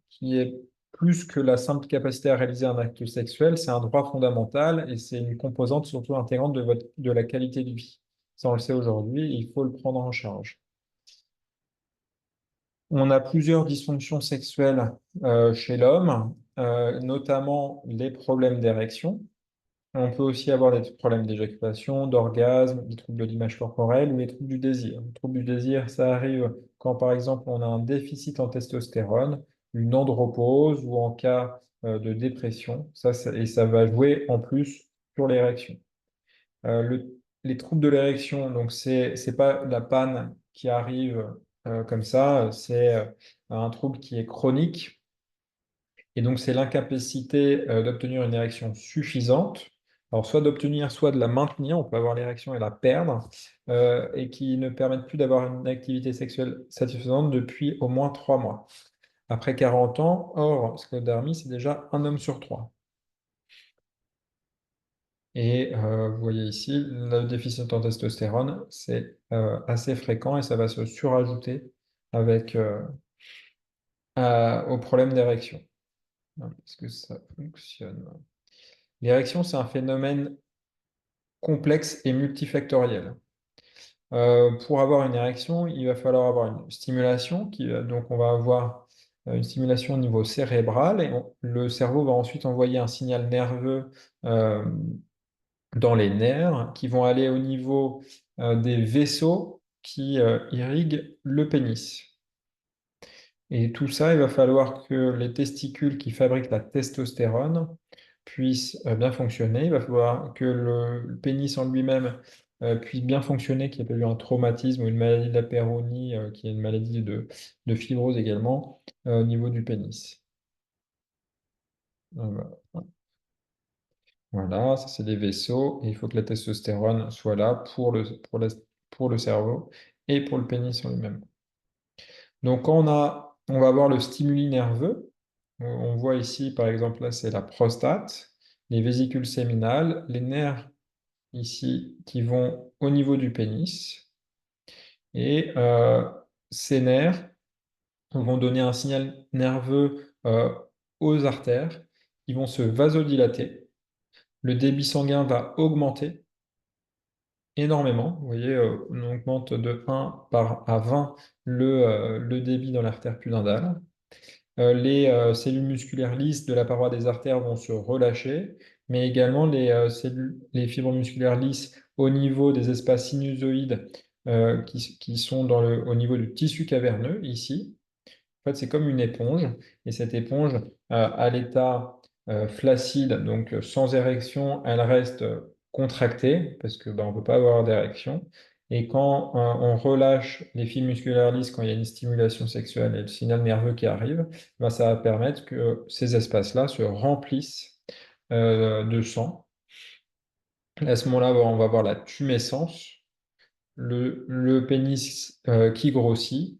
qui est plus que la simple capacité à réaliser un acte sexuel, c'est un droit fondamental et c'est une composante surtout intégrante de la qualité de vie. Ça, on le sait aujourd'hui, il faut le prendre en charge. On a plusieurs dysfonctions sexuelles chez l'homme, notamment les problèmes d'érection. On peut aussi avoir des problèmes d'éjaculation, d'orgasme, des troubles de l'image corporelle ou les troubles du désir. Les troubles du désir, ça arrive quand, par exemple, on a un déficit en testostérone, une andropause ou en cas de dépression. Et ça va jouer en plus sur l'érection. Les troubles de l'érection, donc c'est pas la panne qui arrive comme ça, c'est un trouble qui est chronique. Et donc, c'est l'incapacité d'obtenir une érection suffisante. Alors, soit d'obtenir, soit de la maintenir. On peut avoir l'érection et la perdre, et qui ne permettent plus d'avoir une activité sexuelle satisfaisante depuis au moins 3 mois. Après 40 ans, or, sclérodermie, c'est déjà un homme sur 3. Et vous voyez ici, le déficit en testostérone, c'est assez fréquent et ça va se surajouter au problème d'érection. Est-ce que ça fonctionne? L'érection, c'est un phénomène complexe et multifactoriel. Pour avoir une érection, il va falloir avoir une stimulation, donc on va avoir une stimulation au niveau cérébral et le cerveau va ensuite envoyer un signal nerveux euh, dans les nerfs qui vont aller au niveau des vaisseaux qui irriguent le pénis. Et tout ça, il va falloir que les testicules qui fabriquent la testostérone puissent bien fonctionner. Il va falloir que le pénis en lui-même puisse bien fonctionner, qu'il n'y ait pas eu un traumatisme ou une maladie de la Peyronie, qui est une maladie de fibrose également, au niveau du pénis. Voilà, voilà, ça c'est des vaisseaux. Et il faut que la testostérone soit là pour le cerveau et pour le pénis en lui-même. Donc, quand on va avoir le stimuli nerveux. On voit ici, par exemple, là, c'est la prostate, les vésicules séminales, les nerfs ici qui vont au niveau du pénis. Et ces nerfs vont donner un signal nerveux aux artères. Ils vont se vasodilater. Le débit sanguin va augmenter énormément. Vous voyez, on augmente de 1 à 20 le débit dans l'artère pudendale. Les cellules musculaires lisses de la paroi des artères vont se relâcher, mais également les fibres musculaires lisses au niveau des espaces sinusoïdes qui sont au niveau du tissu caverneux, ici. En fait, c'est comme une éponge, et cette éponge, à l'état flaccide, donc sans érection, elle reste contractée, parce que on ne peut pas avoir d'érection. Et quand on relâche les fibres musculaires lisses, quand il y a une stimulation sexuelle et le signal nerveux qui arrive, ça va permettre que ces espaces-là se remplissent de sang. À ce moment-là, on va avoir la tumescence, le pénis qui grossit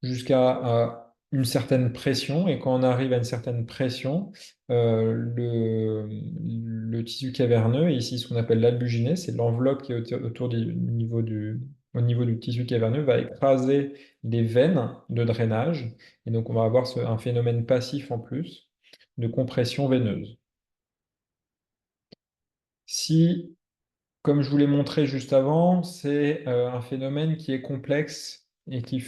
jusqu'à une certaine pression. Et quand on arrive à une certaine pression, le tissu caverneux, et ici ce qu'on appelle l'albuginée, c'est l'enveloppe qui est autour au niveau du tissu caverneux, va écraser les veines de drainage. Et donc on va avoir un phénomène passif en plus de compression veineuse. Si Comme je vous l'ai montré juste avant, c'est un phénomène qui est complexe et qui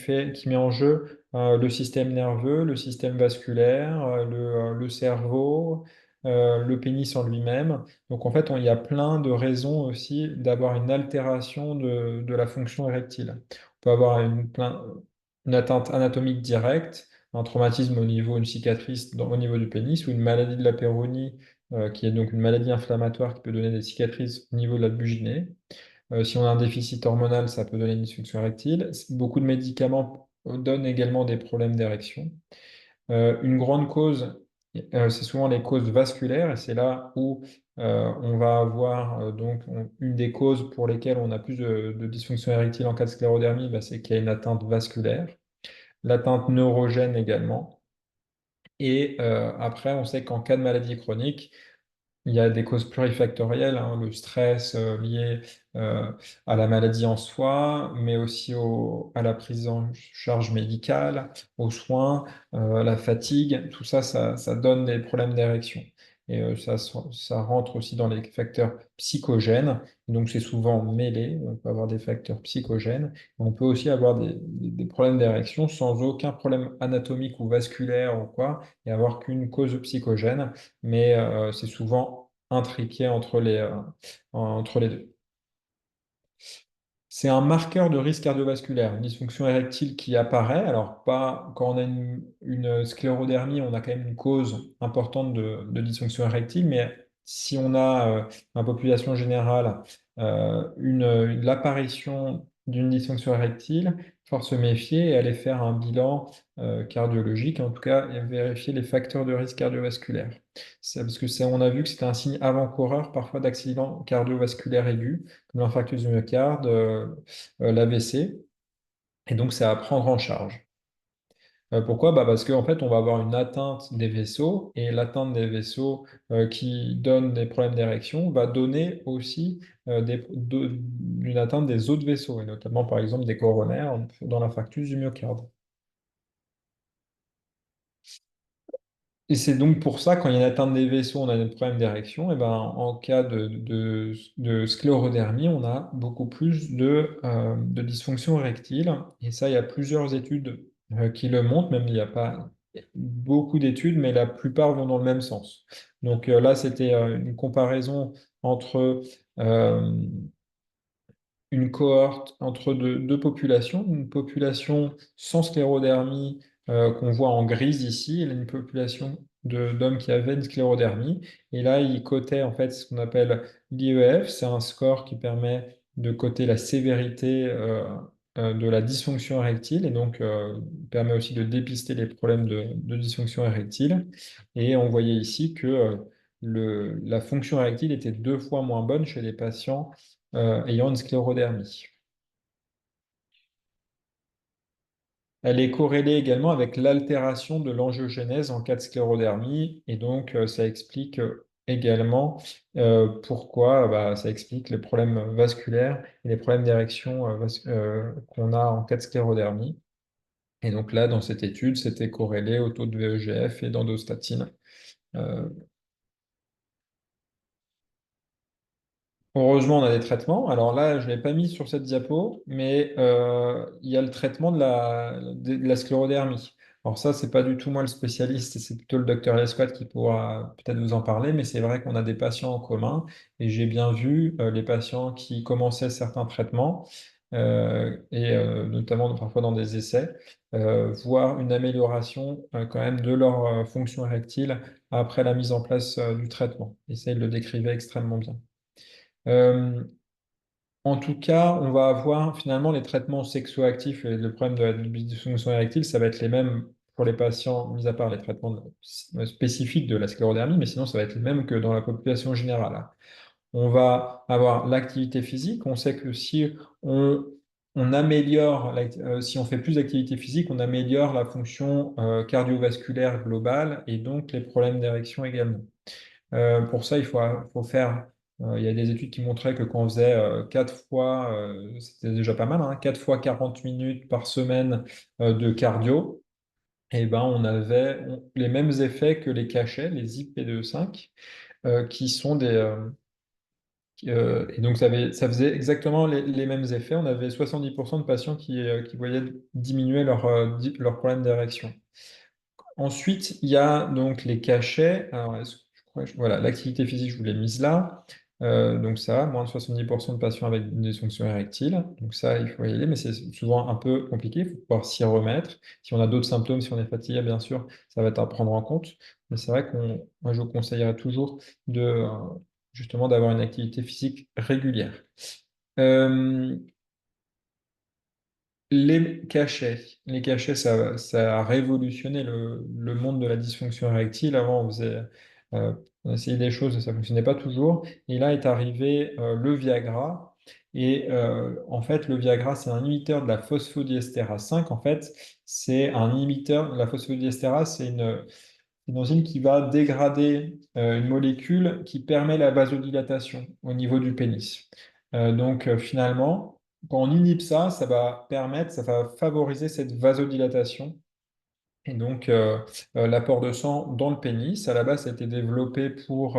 met en jeu le système nerveux, le système vasculaire, le cerveau, le pénis en lui-même. Donc en fait, il y a plein de raisons aussi d'avoir une altération de la fonction érectile. On peut avoir une atteinte anatomique directe, un traumatisme au niveau, une cicatrice au niveau du pénis, ou une maladie de la péronie, qui est donc une maladie inflammatoire qui peut donner des cicatrices au niveau de la buginée. Si on a un déficit hormonal, ça peut donner une dysfonction érectile. Beaucoup de médicaments donnent également des problèmes d'érection. Une grande cause, c'est souvent les causes vasculaires, et c'est là où on va avoir une des causes pour lesquelles on a plus de dysfonction érectile en cas de sclérodermie, bah, c'est qu'il y a une atteinte vasculaire, l'atteinte neurogène également. Et après, on sait qu'en cas de maladie chronique, il y a des causes plurifactorielles, hein, le stress lié euh, à la maladie en soi, mais aussi à la prise en charge médicale, aux soins, à la fatigue. Tout ça, ça donne des problèmes d'érection. Et ça rentre aussi dans les facteurs psychogènes. Donc, c'est souvent mêlé. On peut avoir des facteurs psychogènes. On peut aussi avoir des problèmes d'érection sans aucun problème anatomique ou vasculaire ou quoi, et avoir qu'une cause psychogène, mais c'est souvent intriqué entre les deux. C'est un marqueur de risque cardiovasculaire, une dysfonction érectile qui apparaît. Alors, pas quand on a une sclérodermie, on a quand même une cause importante de dysfonction érectile, mais si on a, dans la population générale, l'apparition d'une dysfonction érectile, il faut se méfier et aller faire un bilan cardiologique, en tout cas, et vérifier les facteurs de risque cardiovasculaire. Parce que on a vu que c'était un signe avant-coureur parfois d'accidents cardiovasculaires aigus comme l'infarctus du myocarde, l'AVC, et donc c'est à prendre en charge. Pourquoi? Bah parce qu'en fait, on va avoir une atteinte des vaisseaux, et l'atteinte des vaisseaux qui donne des problèmes d'érection va donner aussi une atteinte des autres vaisseaux, et notamment par exemple des coronaires dans l'infarctus du myocarde. Et c'est donc pour ça, quand il y a une atteinte des vaisseaux, on a des problèmes d'érection, et ben, en cas de sclérodermie, on a beaucoup plus de dysfonction érectile. Et ça, il y a plusieurs études qui le montrent, même il n'y a pas beaucoup d'études, mais la plupart vont dans le même sens. Donc là, c'était une comparaison entre une cohorte entre deux populations, une population sans sclérodermie qu'on voit en grise ici, et une population d'hommes qui avaient une sclérodermie. Et là, ils cotaient en fait ce qu'on appelle l'IEF, c'est un score qui permet de coter la sévérité de la dysfonction érectile, et donc permet aussi de dépister les problèmes de dysfonction érectile. Et on voyait ici que la fonction érectile était 2 fois moins bonne chez les patients ayant une sclérodermie. Elle est corrélée également avec l'altération de l'angiogénèse en cas de sclérodermie, et donc ça explique également pourquoi bah, ça explique les problèmes vasculaires et les problèmes d'érection qu'on a en cas de sclérodermie. Et donc là, dans cette étude, c'était corrélé au taux de VEGF et d'endostatine. Euh, Heureusement, on a des traitements. Alors là, je ne l'ai pas mis sur cette diapo, mais il y a le traitement de la sclérodermie. Alors ça, c'est pas du tout moi le spécialiste, c'est plutôt le docteur Lescott qui pourra peut-être vous en parler, mais c'est vrai qu'on a des patients en commun, et j'ai bien vu les patients qui commençaient certains traitements, et notamment parfois dans des essais, voir une amélioration quand même de leur fonction érectile après la mise en place du traitement. Et ça, il le décrivait extrêmement bien. Euh, En tout cas, on va avoir finalement les traitements sexoactifs, et le problème de la dysfonction érectile, ça va être les mêmes pour les patients, mis à part les traitements spécifiques de la sclérodermie, mais sinon ça va être les mêmes que dans la population générale. On va avoir l'activité physique. On sait que si on améliore, si on fait plus d'activité physique, on améliore la fonction cardiovasculaire globale, et donc les problèmes d'érection également. Pour ça, faut faire. Il y a des études qui montraient que quand on faisait 4 fois, c'était déjà pas mal, hein, 4 fois 40 minutes par semaine de cardio, et ben on avait les mêmes effets que les cachets, les IP2/5, qui sont et donc ça faisait exactement les mêmes effets. On avait 70% de patients qui voyaient diminuer leur problème d'érection. Ensuite, il y a donc les cachets. Alors, voilà, l'activité physique, je vous l'ai mise là. Donc ça, moins de 70% de patients avec une dysfonction érectile. Donc ça, il faut y aller, mais c'est souvent un peu compliqué. Il faut pouvoir s'y remettre. Si on a d'autres symptômes, si on est fatigué, bien sûr, ça va être à prendre en compte. Mais c'est vrai moi, je vous conseillerais toujours justement d'avoir une activité physique régulière. Euh, les cachets, ça a révolutionné le monde de la dysfonction érectile. Avant, euh, on essayait des choses et ça fonctionnait pas toujours. Et là est arrivé le Viagra. Et en fait, le Viagra, c'est un inhibiteur de la phosphodiesterase 5. En fait, c'est un inhibiteur. La phosphodiesterase, c'est une enzyme qui va dégrader une molécule qui permet la vasodilatation au niveau du pénis. Donc finalement, quand on inhibe ça, ça va favoriser cette vasodilatation et donc, l'apport de sang dans le pénis, à la base, ça a été développé pour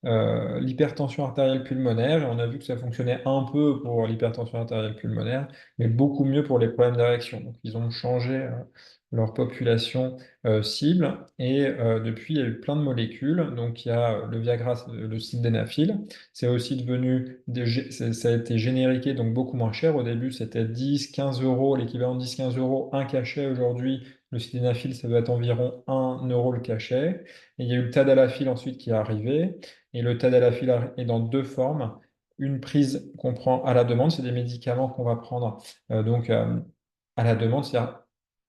l'hypertension artérielle pulmonaire, et on a vu que ça fonctionnait un peu pour l'hypertension artérielle pulmonaire, mais beaucoup mieux pour les problèmes d'érection. Donc, ils ont changé leur population cible, et depuis, il y a eu plein de molécules. Donc, il y a le Viagra, le sildenafil. C'est aussi ça a été génériqué, donc beaucoup moins cher. Au début, c'était 10-15 euros, l'équivalent de 10-15 euros, un cachet. Aujourd'hui, le sildenafil, ça doit être environ 1 euro le cachet. Et il y a eu le tadalafil ensuite qui est arrivé. Et le tadalafil est dans deux formes. Une prise qu'on prend à la demande, c'est des médicaments qu'on va prendre à la demande, c'est-à-dire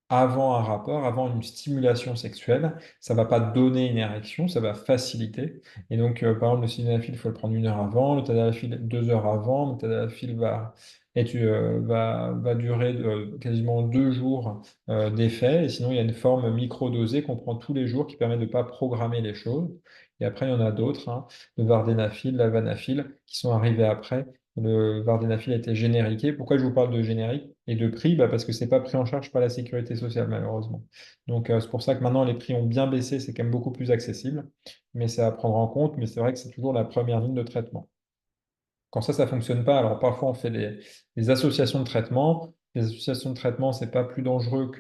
avant un rapport, avant une stimulation sexuelle. Ça ne va pas donner une érection, ça va faciliter. Et donc, par exemple, le sildenafil, il faut le prendre 1 heure avant, le tadalafil 2 heures avant. Le tadalafil va durer quasiment 2 jours d'effet. Et sinon, il y a une forme microdosée qu'on prend tous les jours qui permet de ne pas programmer les choses. Et après, il y en a d'autres, hein, le vardenafil, l'avanafil, qui sont arrivés après. Le vardenafil a été génériqué. Pourquoi je vous parle de générique et de prix? Parce que ce n'est pas pris en charge par la sécurité sociale, malheureusement. Donc, c'est pour ça que maintenant, les prix ont bien baissé. C'est quand même beaucoup plus accessible. Mais c'est à prendre en compte. Mais c'est vrai que c'est toujours la première ligne de traitement. Quand ça ne fonctionne pas, alors parfois, on fait des associations de traitement. Les associations de traitement, ce n'est pas plus dangereux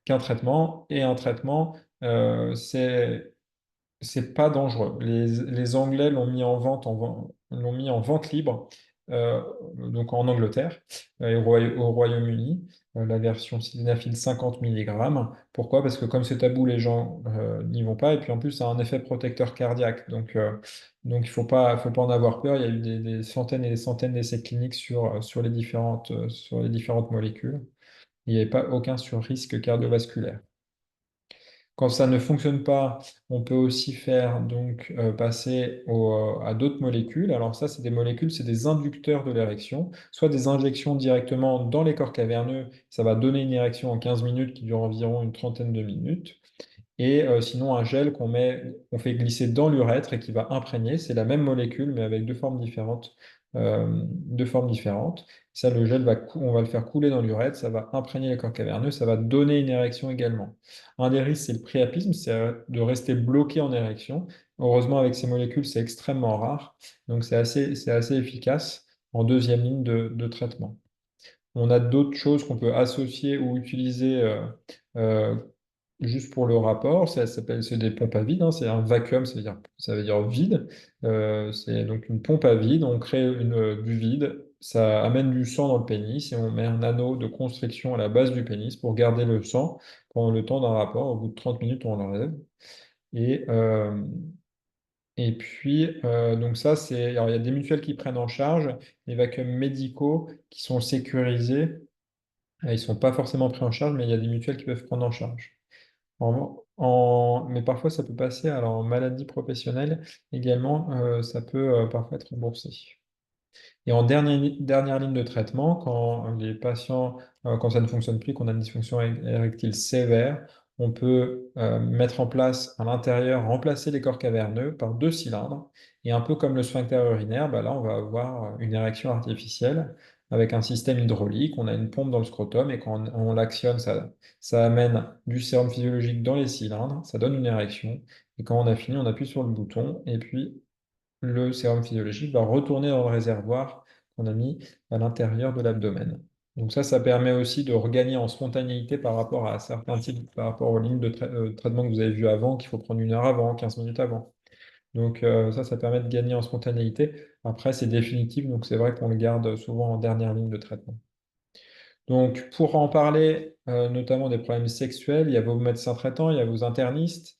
qu'un traitement. Et un traitement, c'est pas dangereux. Les Anglais l'ont mis en vente, l'ont mis en vente libre, euh, donc en Angleterre et au Royaume-Uni, la version sildenafil 50 mg. Pourquoi? Parce que comme c'est tabou, les gens n'y vont pas. Et puis en plus, ça a un effet protecteur cardiaque. Donc faut pas en avoir peur. Il y a eu des centaines et des centaines d'essais cliniques sur sur les différentes molécules. Il n'y avait pas aucun sur-risque cardiovasculaire. Quand ça ne fonctionne pas, on peut aussi faire passer à d'autres molécules. Alors ça, c'est des molécules, c'est des inducteurs de l'érection, soit des injections directement dans les corps caverneux. Ça va donner une érection en 15 minutes qui dure environ une trentaine de minutes. Et sinon, un gel qu'on fait glisser dans l'urètre et qui va imprégner. C'est la même molécule, mais avec deux formes différentes. Deux formes différentes. Ça, le gel, on va le faire couler dans l'urètre, ça va imprégner les corps caverneux, ça va donner une érection également. Un des risques, c'est le priapisme, c'est de rester bloqué en érection. Heureusement, avec ces molécules, c'est extrêmement rare. Donc, c'est assez efficace en deuxième ligne de traitement. On a d'autres choses qu'on peut associer ou utiliser euh, juste pour le rapport. C'est des pompes à vide, hein, c'est un vacuum, ça veut dire vide. C'est donc une pompe à vide, on crée du vide, ça amène du sang dans le pénis et on met un anneau de constriction à la base du pénis pour garder le sang pendant le temps d'un rapport. Au bout de 30 minutes, on l'enlève. Et, euh, et puis, donc ça, alors il y a des mutuelles qui prennent en charge les vacuums médicaux qui sont sécurisés. Ils ne sont pas forcément pris en charge, mais il y a des mutuelles qui peuvent prendre en charge. Mais parfois, ça peut passer. Alors, en maladie professionnelle également, ça peut parfois être remboursé. Et en dernière ligne de traitement, quand les patients, quand ça ne fonctionne plus, qu'on a une dysfonction érectile sévère, on peut mettre en place à l'intérieur, remplacer les corps caverneux par 2 cylindres. Et un peu comme le sphincter urinaire, là, on va avoir une érection artificielle avec un système hydraulique. On a une pompe dans le scrotum et quand on l'actionne, ça amène du sérum physiologique dans les cylindres, ça donne une érection. Et quand on a fini, on appuie sur le bouton et puis le sérum physiologique va retourner dans le réservoir qu'on a mis à l'intérieur de l'abdomen. Donc ça permet aussi de regagner en spontanéité par rapport à certains types, par rapport aux lignes de traitement que vous avez vues avant, qu'il faut prendre 1 heure avant, 15 minutes avant. Donc ça permet de gagner en spontanéité. Après, c'est définitif, donc c'est vrai qu'on le garde souvent en dernière ligne de traitement. Donc, pour en parler, notamment des problèmes sexuels, il y a vos médecins traitants, il y a vos internistes.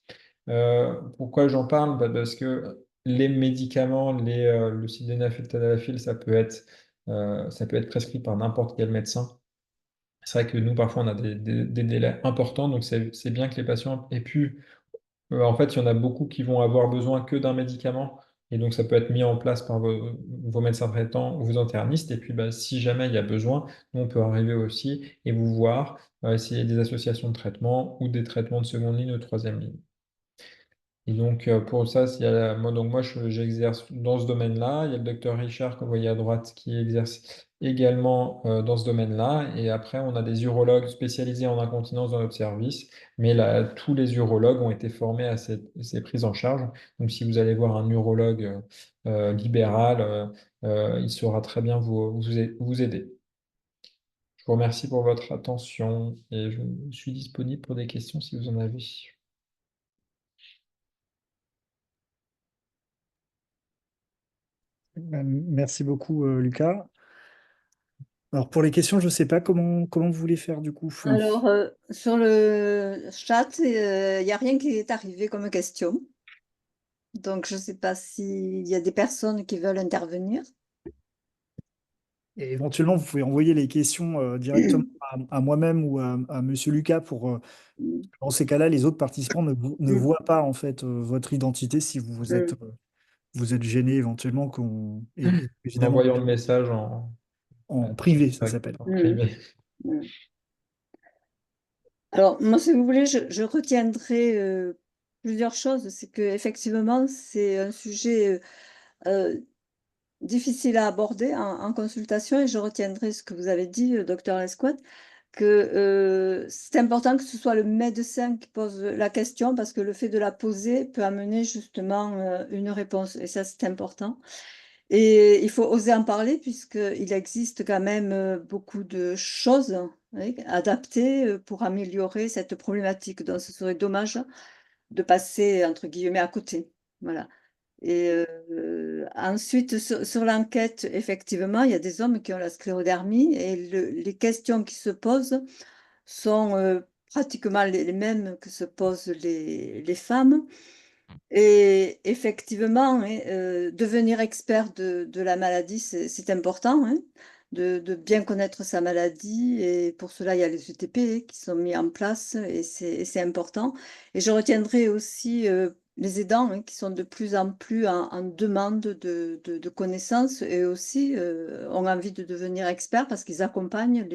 Pourquoi j'en parle? Bah, parce que les médicaments, le sildenafil, tadalafil, ça peut être prescrit par n'importe quel médecin. C'est vrai que nous, parfois, on a des délais importants, donc c'est bien que les patients aient pu en fait, il y en a beaucoup qui vont avoir besoin que d'un médicament, et donc ça peut être mis en place par vos médecins traitants ou vos internistes. Et puis, bah, si jamais il y a besoin, nous, on peut arriver aussi et vous voir s'il y a des associations de traitement ou des traitements de seconde ligne ou de troisième ligne. Et donc, pour ça, moi, j'exerce dans ce domaine-là. Il y a le docteur Richard, que vous voyez à droite, qui exerce également dans ce domaine-là. Et après, on a des urologues spécialisés en incontinence dans notre service. Mais là, tous les urologues ont été formés à ces prises en charge. Donc, si vous allez voir un urologue libéral, il saura très bien vous aider. Je vous remercie pour votre attention et je suis disponible pour des questions si vous en avez. Merci beaucoup, Lucas. Alors, pour les questions, je ne sais pas comment vous voulez faire du coup. Alors, sur le chat, il n'y a rien qui est arrivé comme question. Donc, je ne sais pas s'il y a des personnes qui veulent intervenir. Et éventuellement, vous pouvez envoyer les questions directement à moi-même ou à Monsieur Lucas dans ces cas-là, les autres participants ne Mm, voient pas en fait votre identité si mm, vous êtes gêné éventuellement et En évidemment envoyant le message en privé, ça direct, s'appelle. en mm, privé. mm. Alors, moi, si vous voulez, je retiendrai plusieurs choses. C'est que effectivement, c'est un sujet euh, difficile à aborder en consultation et je retiendrai ce que vous avez dit, docteur Lesquat, que c'est important que ce soit le médecin qui pose la question parce que le fait de la poser peut amener justement une réponse et ça, c'est important. Et il faut oser en parler puisqu'il existe quand même beaucoup de choses, oui, adaptées pour améliorer cette problématique. Donc, ce serait dommage de passer, entre guillemets, à côté. Voilà. Et ensuite, sur l'enquête, effectivement, il y a des hommes qui ont la sclérodermie et les questions qui se posent sont pratiquement les mêmes que se posent les femmes. Et effectivement, hein, devenir expert de la maladie, c'est important, hein, de bien connaître sa maladie. Et pour cela, il y a les UTP qui sont mis en place et c'est important. Et je retiendrai aussi les aidants hein, qui sont de plus en plus en demande de connaissances et aussi ont envie de devenir experts parce qu'ils accompagnent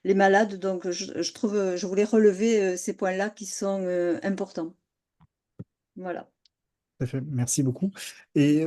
les malades. Donc, je trouve, je voulais relever ces points-là qui sont importants. Voilà. Tout à fait, merci beaucoup. Et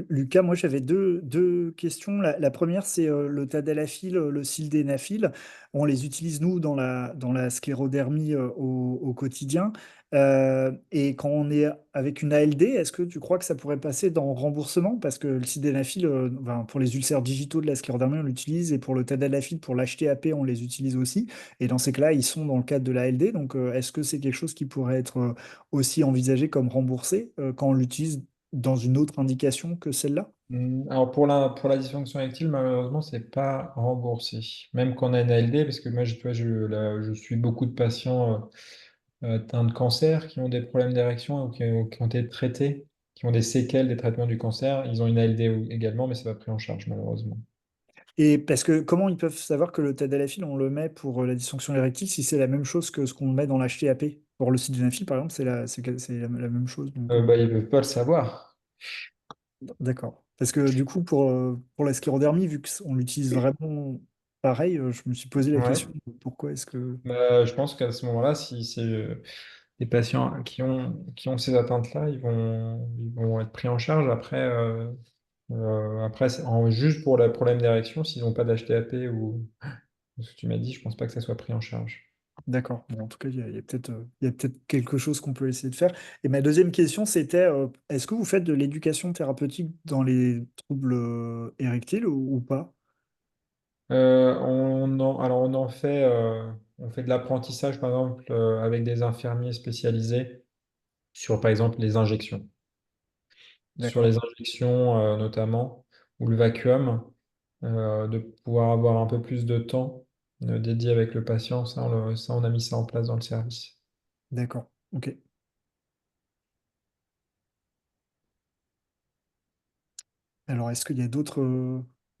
Lucas, moi j'avais deux questions. La première, c'est le tadalafil, le sildenafil. On les utilise nous dans la sclérodermie au quotidien. Et quand on est avec une ALD, est-ce que tu crois que ça pourrait passer dans remboursement? Parce que le sildenafil, ben, pour les ulcères digitaux de la sclérodermie, on l'utilise, et pour le tadalafil, pour l'HTAP, on les utilise aussi. Et dans ces cas-là, ils sont dans le cadre de l'ALD. Donc, est-ce que c'est quelque chose qui pourrait être aussi envisagé comme remboursé quand on l'utilise dans une autre indication que celle-là? Alors pour la dysfonction érectile, malheureusement, c'est pas remboursé. Même quand on a une ALD, parce que moi, tu vois, je suis beaucoup de patients atteints de cancer qui ont des problèmes d'érection ou qui ont été traités, qui ont des séquelles des traitements du cancer. Ils ont une ALD également, mais c'est pas pris en charge, malheureusement. Et parce que comment ils peuvent savoir que le tadalafil, on le met pour la dysfonction érectile si c'est la même chose que ce qu'on met dans l'HTAP? Pour le sildenafil, par exemple, c'est la même chose. Donc, Bah, ils peuvent pas le savoir. d'accord. Parce que du coup, pour la sclérodermie, vu qu'on l'utilise vraiment pareil, je me suis posé la Ouais. question de pourquoi est-ce que... Bah, je pense qu'à ce moment-là, si c'est des patients qui ont ces atteintes-là, ils vont être pris en charge. Après, juste pour le problème d'érection, s'ils n'ont pas d'HTAP ou ce que tu m'as dit, je pense pas que ça soit pris en charge. D'accord. Bon, en tout cas, il y a peut-être quelque chose qu'on peut essayer de faire. Et ma deuxième question, c'était, est-ce que vous faites de l'éducation thérapeutique dans les troubles érectiles ou pas? Alors on fait de l'apprentissage, par exemple, avec des infirmiers spécialisés sur, par exemple, les injections. sur D'accord. les injections notamment, ou le vacuum, de pouvoir avoir un peu plus de temps dédié avec le patient. Ça, on a mis ça en place dans le service. D'accord. Ok. Alors, est-ce qu'il y a d'autres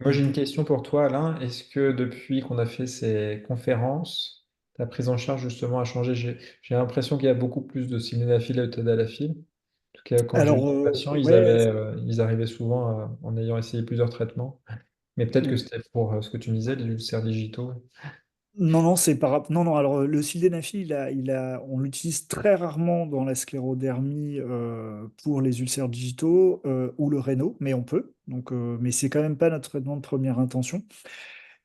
Moi, j'ai une des- question pour toi, Alain. Est-ce que depuis qu'on a fait ces conférences, ta prise en charge justement a changé? J'ai l'impression qu'il y a beaucoup plus de sildenafil et de tadalafil. En tout cas, quand j'ai eu Alors, des patients, ouais. ils arrivaient souvent en ayant essayé plusieurs traitements. Mais peut-être que c'était pour ce que tu me disais, les ulcères digitaux. Non, non, c'est par non, non. Alors, le sildenafil, on l'utilise très rarement dans la sclérodermie pour les ulcères digitaux ou le rénal, mais on peut. Donc, mais c'est quand même pas notre traitement de première intention.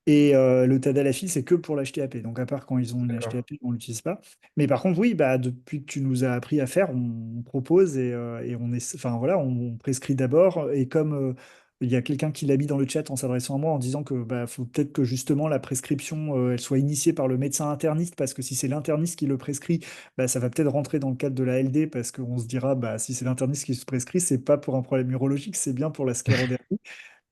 Et le tadalafil, c'est que pour l'HTAP. Donc, à part quand ils ont une D'accord. HTAP, on l'utilise pas. Mais par contre, oui, bah, depuis que tu nous as appris à faire, on propose et enfin, voilà, on prescrit d'abord. Et comme il y a quelqu'un qui l'a mis dans le chat en s'adressant à moi en disant que bah, faut peut-être que justement la prescription elle soit initiée par le médecin interniste, parce que si c'est l'interniste qui le prescrit, bah, ça va peut-être rentrer dans le cadre de la LD, parce qu'on se dira, bah, si c'est l'interniste qui se prescrit, c'est pas pour un problème urologique, c'est bien pour la sclérodermie.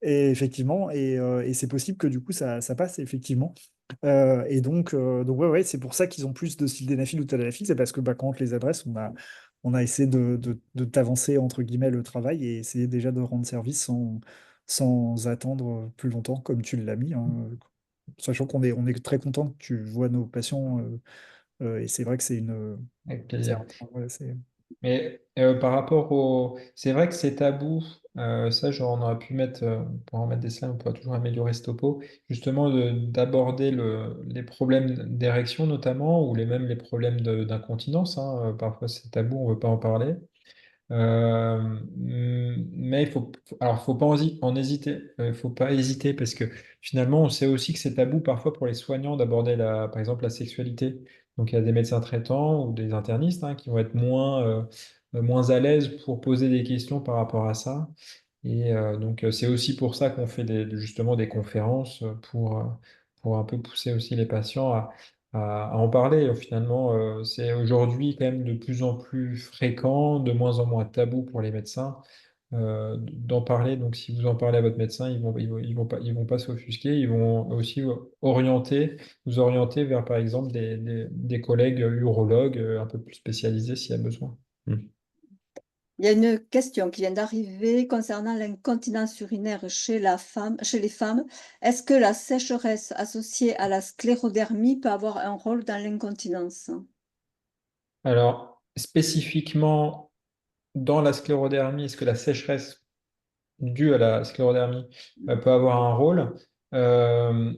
Et effectivement, et c'est possible que du coup ça passe effectivement. Donc ouais, ouais, c'est pour ça qu'ils ont plus de sildenafil ou tadalafil, c'est parce que bah, quand on te les adresse, on a essayé de t'avancer entre guillemets le travail et essayer déjà de rendre service sans attendre plus longtemps, comme tu l'as mis, hein. Sachant on est très content que tu vois nos patients, et c'est vrai que Avec c'est plaisir. ouais, c'est- Mais par rapport au... C'est vrai que c'est tabou, ça, genre, on aurait pu mettre, on pourra en mettre des slides, on pourra toujours améliorer ce topo, justement d'aborder les problèmes d'érection notamment, ou même les problèmes d'incontinence, hein. Parfois c'est tabou, on ne veut pas en parler. Mais alors, faut pas en hésiter. Faut pas hésiter parce que finalement, on sait aussi que c'est tabou parfois pour les soignants d'aborder par exemple, la sexualité. Donc, il y a des médecins traitants ou des internistes qui vont être moins à l'aise pour poser des questions par rapport à ça. Et donc, c'est aussi pour ça qu'on fait justement des conférences pour un peu pousser aussi les patients à en parler. Finalement, c'est aujourd'hui quand même de plus en plus fréquent, de moins en moins tabou pour les médecins d'en parler. Donc, si vous en parlez à votre médecin, ils vont pas s'offusquer, ils vont aussi vous orienter vers, par exemple, des collègues urologues un peu plus spécialisés s'il y a besoin. Mm. Il y a une question qui vient d'arriver concernant l'incontinence urinaire chez les femmes. Est-ce que la sécheresse associée à la sclérodermie peut avoir un rôle dans l'incontinence? Alors, spécifiquement dans la sclérodermie, est-ce que la sécheresse due à la sclérodermie peut avoir un rôle? Euh,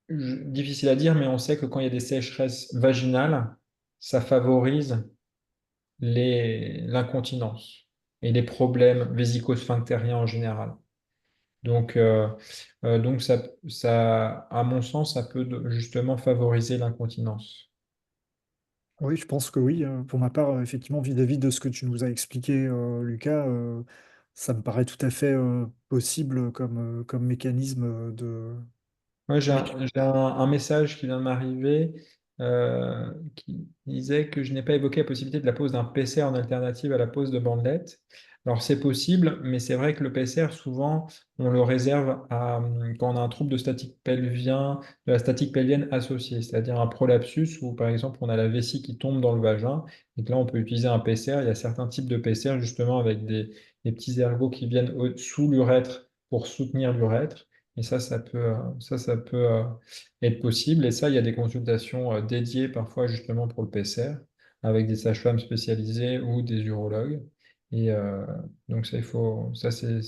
Difficile à dire, mais on sait que quand il y a des sécheresses vaginales, ça favorise l'incontinence et les problèmes vésico-sphinctériens en général. Donc à mon sens, ça peut justement favoriser l'incontinence. Oui, je pense que oui. Pour ma part, effectivement, vis-à-vis de ce que tu nous as expliqué, Lucas, ça me paraît tout à fait possible comme mécanisme de Moi, j'ai un, méca- j'ai un message qui vient de m'arriver qui disait que je n'ai pas évoqué la possibilité de la pose d'un PCR en alternative à la pose de bandelettes. Alors, c'est possible, mais c'est vrai que le PCR, souvent, on le réserve quand on a un trouble de statique pelvien, de la statique pelvienne associée, c'est-à-dire un prolapsus où, par exemple, on a la vessie qui tombe dans le vagin. Et que là, on peut utiliser un PCR. Il y a certains types de PCR, justement, avec des petits ergots qui viennent sous l'urètre pour soutenir l'urètre. Et ça peut être possible. Et ça, il y a des consultations dédiées parfois justement pour le PCR avec des sages-femmes spécialisées ou des urologues. Et donc ça, c'est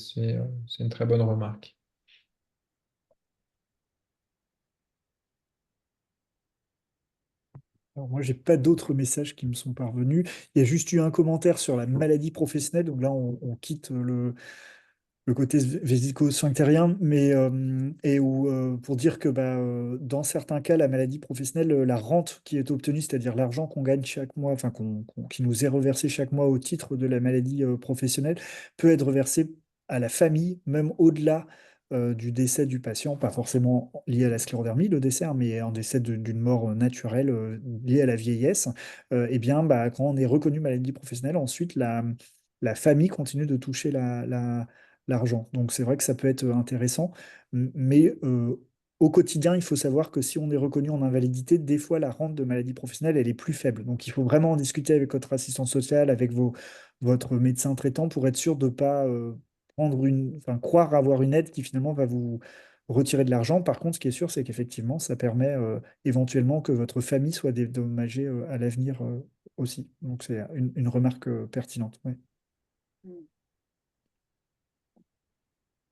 une très bonne remarque. Alors moi, j'ai pas d'autres messages qui me sont parvenus. Il y a juste eu un commentaire sur la maladie professionnelle. Donc là, on quitte le côté vésico-sphinctérien, mais et où pour dire que bah, dans certains cas, la maladie professionnelle, la rente qui est obtenue, c'est-à-dire l'argent qu'on gagne chaque mois, enfin qui nous est reversé chaque mois au titre de la maladie professionnelle, peut être reversé à la famille, même au-delà du décès du patient, pas forcément lié à la sclérodermie, le décès, hein, mais un décès d'une mort naturelle liée à la vieillesse. Eh bien, bah, quand on est reconnu maladie professionnelle, ensuite la famille continue de toucher l'argent. Donc c'est vrai que ça peut être intéressant, mais au quotidien, il faut savoir que si on est reconnu en invalidité, des fois la rente de maladie professionnelle, elle est plus faible. Donc il faut vraiment en discuter avec votre assistant social, avec votre médecin traitant pour être sûr de ne pas croire avoir une aide qui finalement va vous retirer de l'argent. Par contre, ce qui est sûr, c'est qu'effectivement, ça permet éventuellement que votre famille soit dédommagée à l'avenir aussi. Donc c'est une remarque pertinente. Ouais.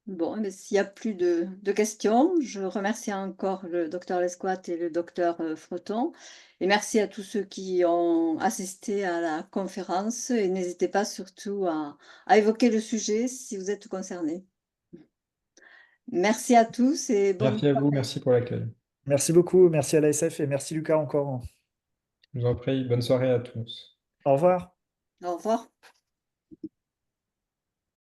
Bon, mais s'il n'y a plus de questions, je remercie encore le docteur Lesquat et le docteur Freton. Et merci à tous ceux qui ont assisté à la conférence. Et n'hésitez pas surtout à évoquer le sujet si vous êtes concernés. Merci à tous et bonne Merci à vous, merci pour l'accueil. Merci beaucoup, merci à l'ASF et merci Lucas encore. Je vous en prie, bonne soirée à tous. Au revoir. Au revoir.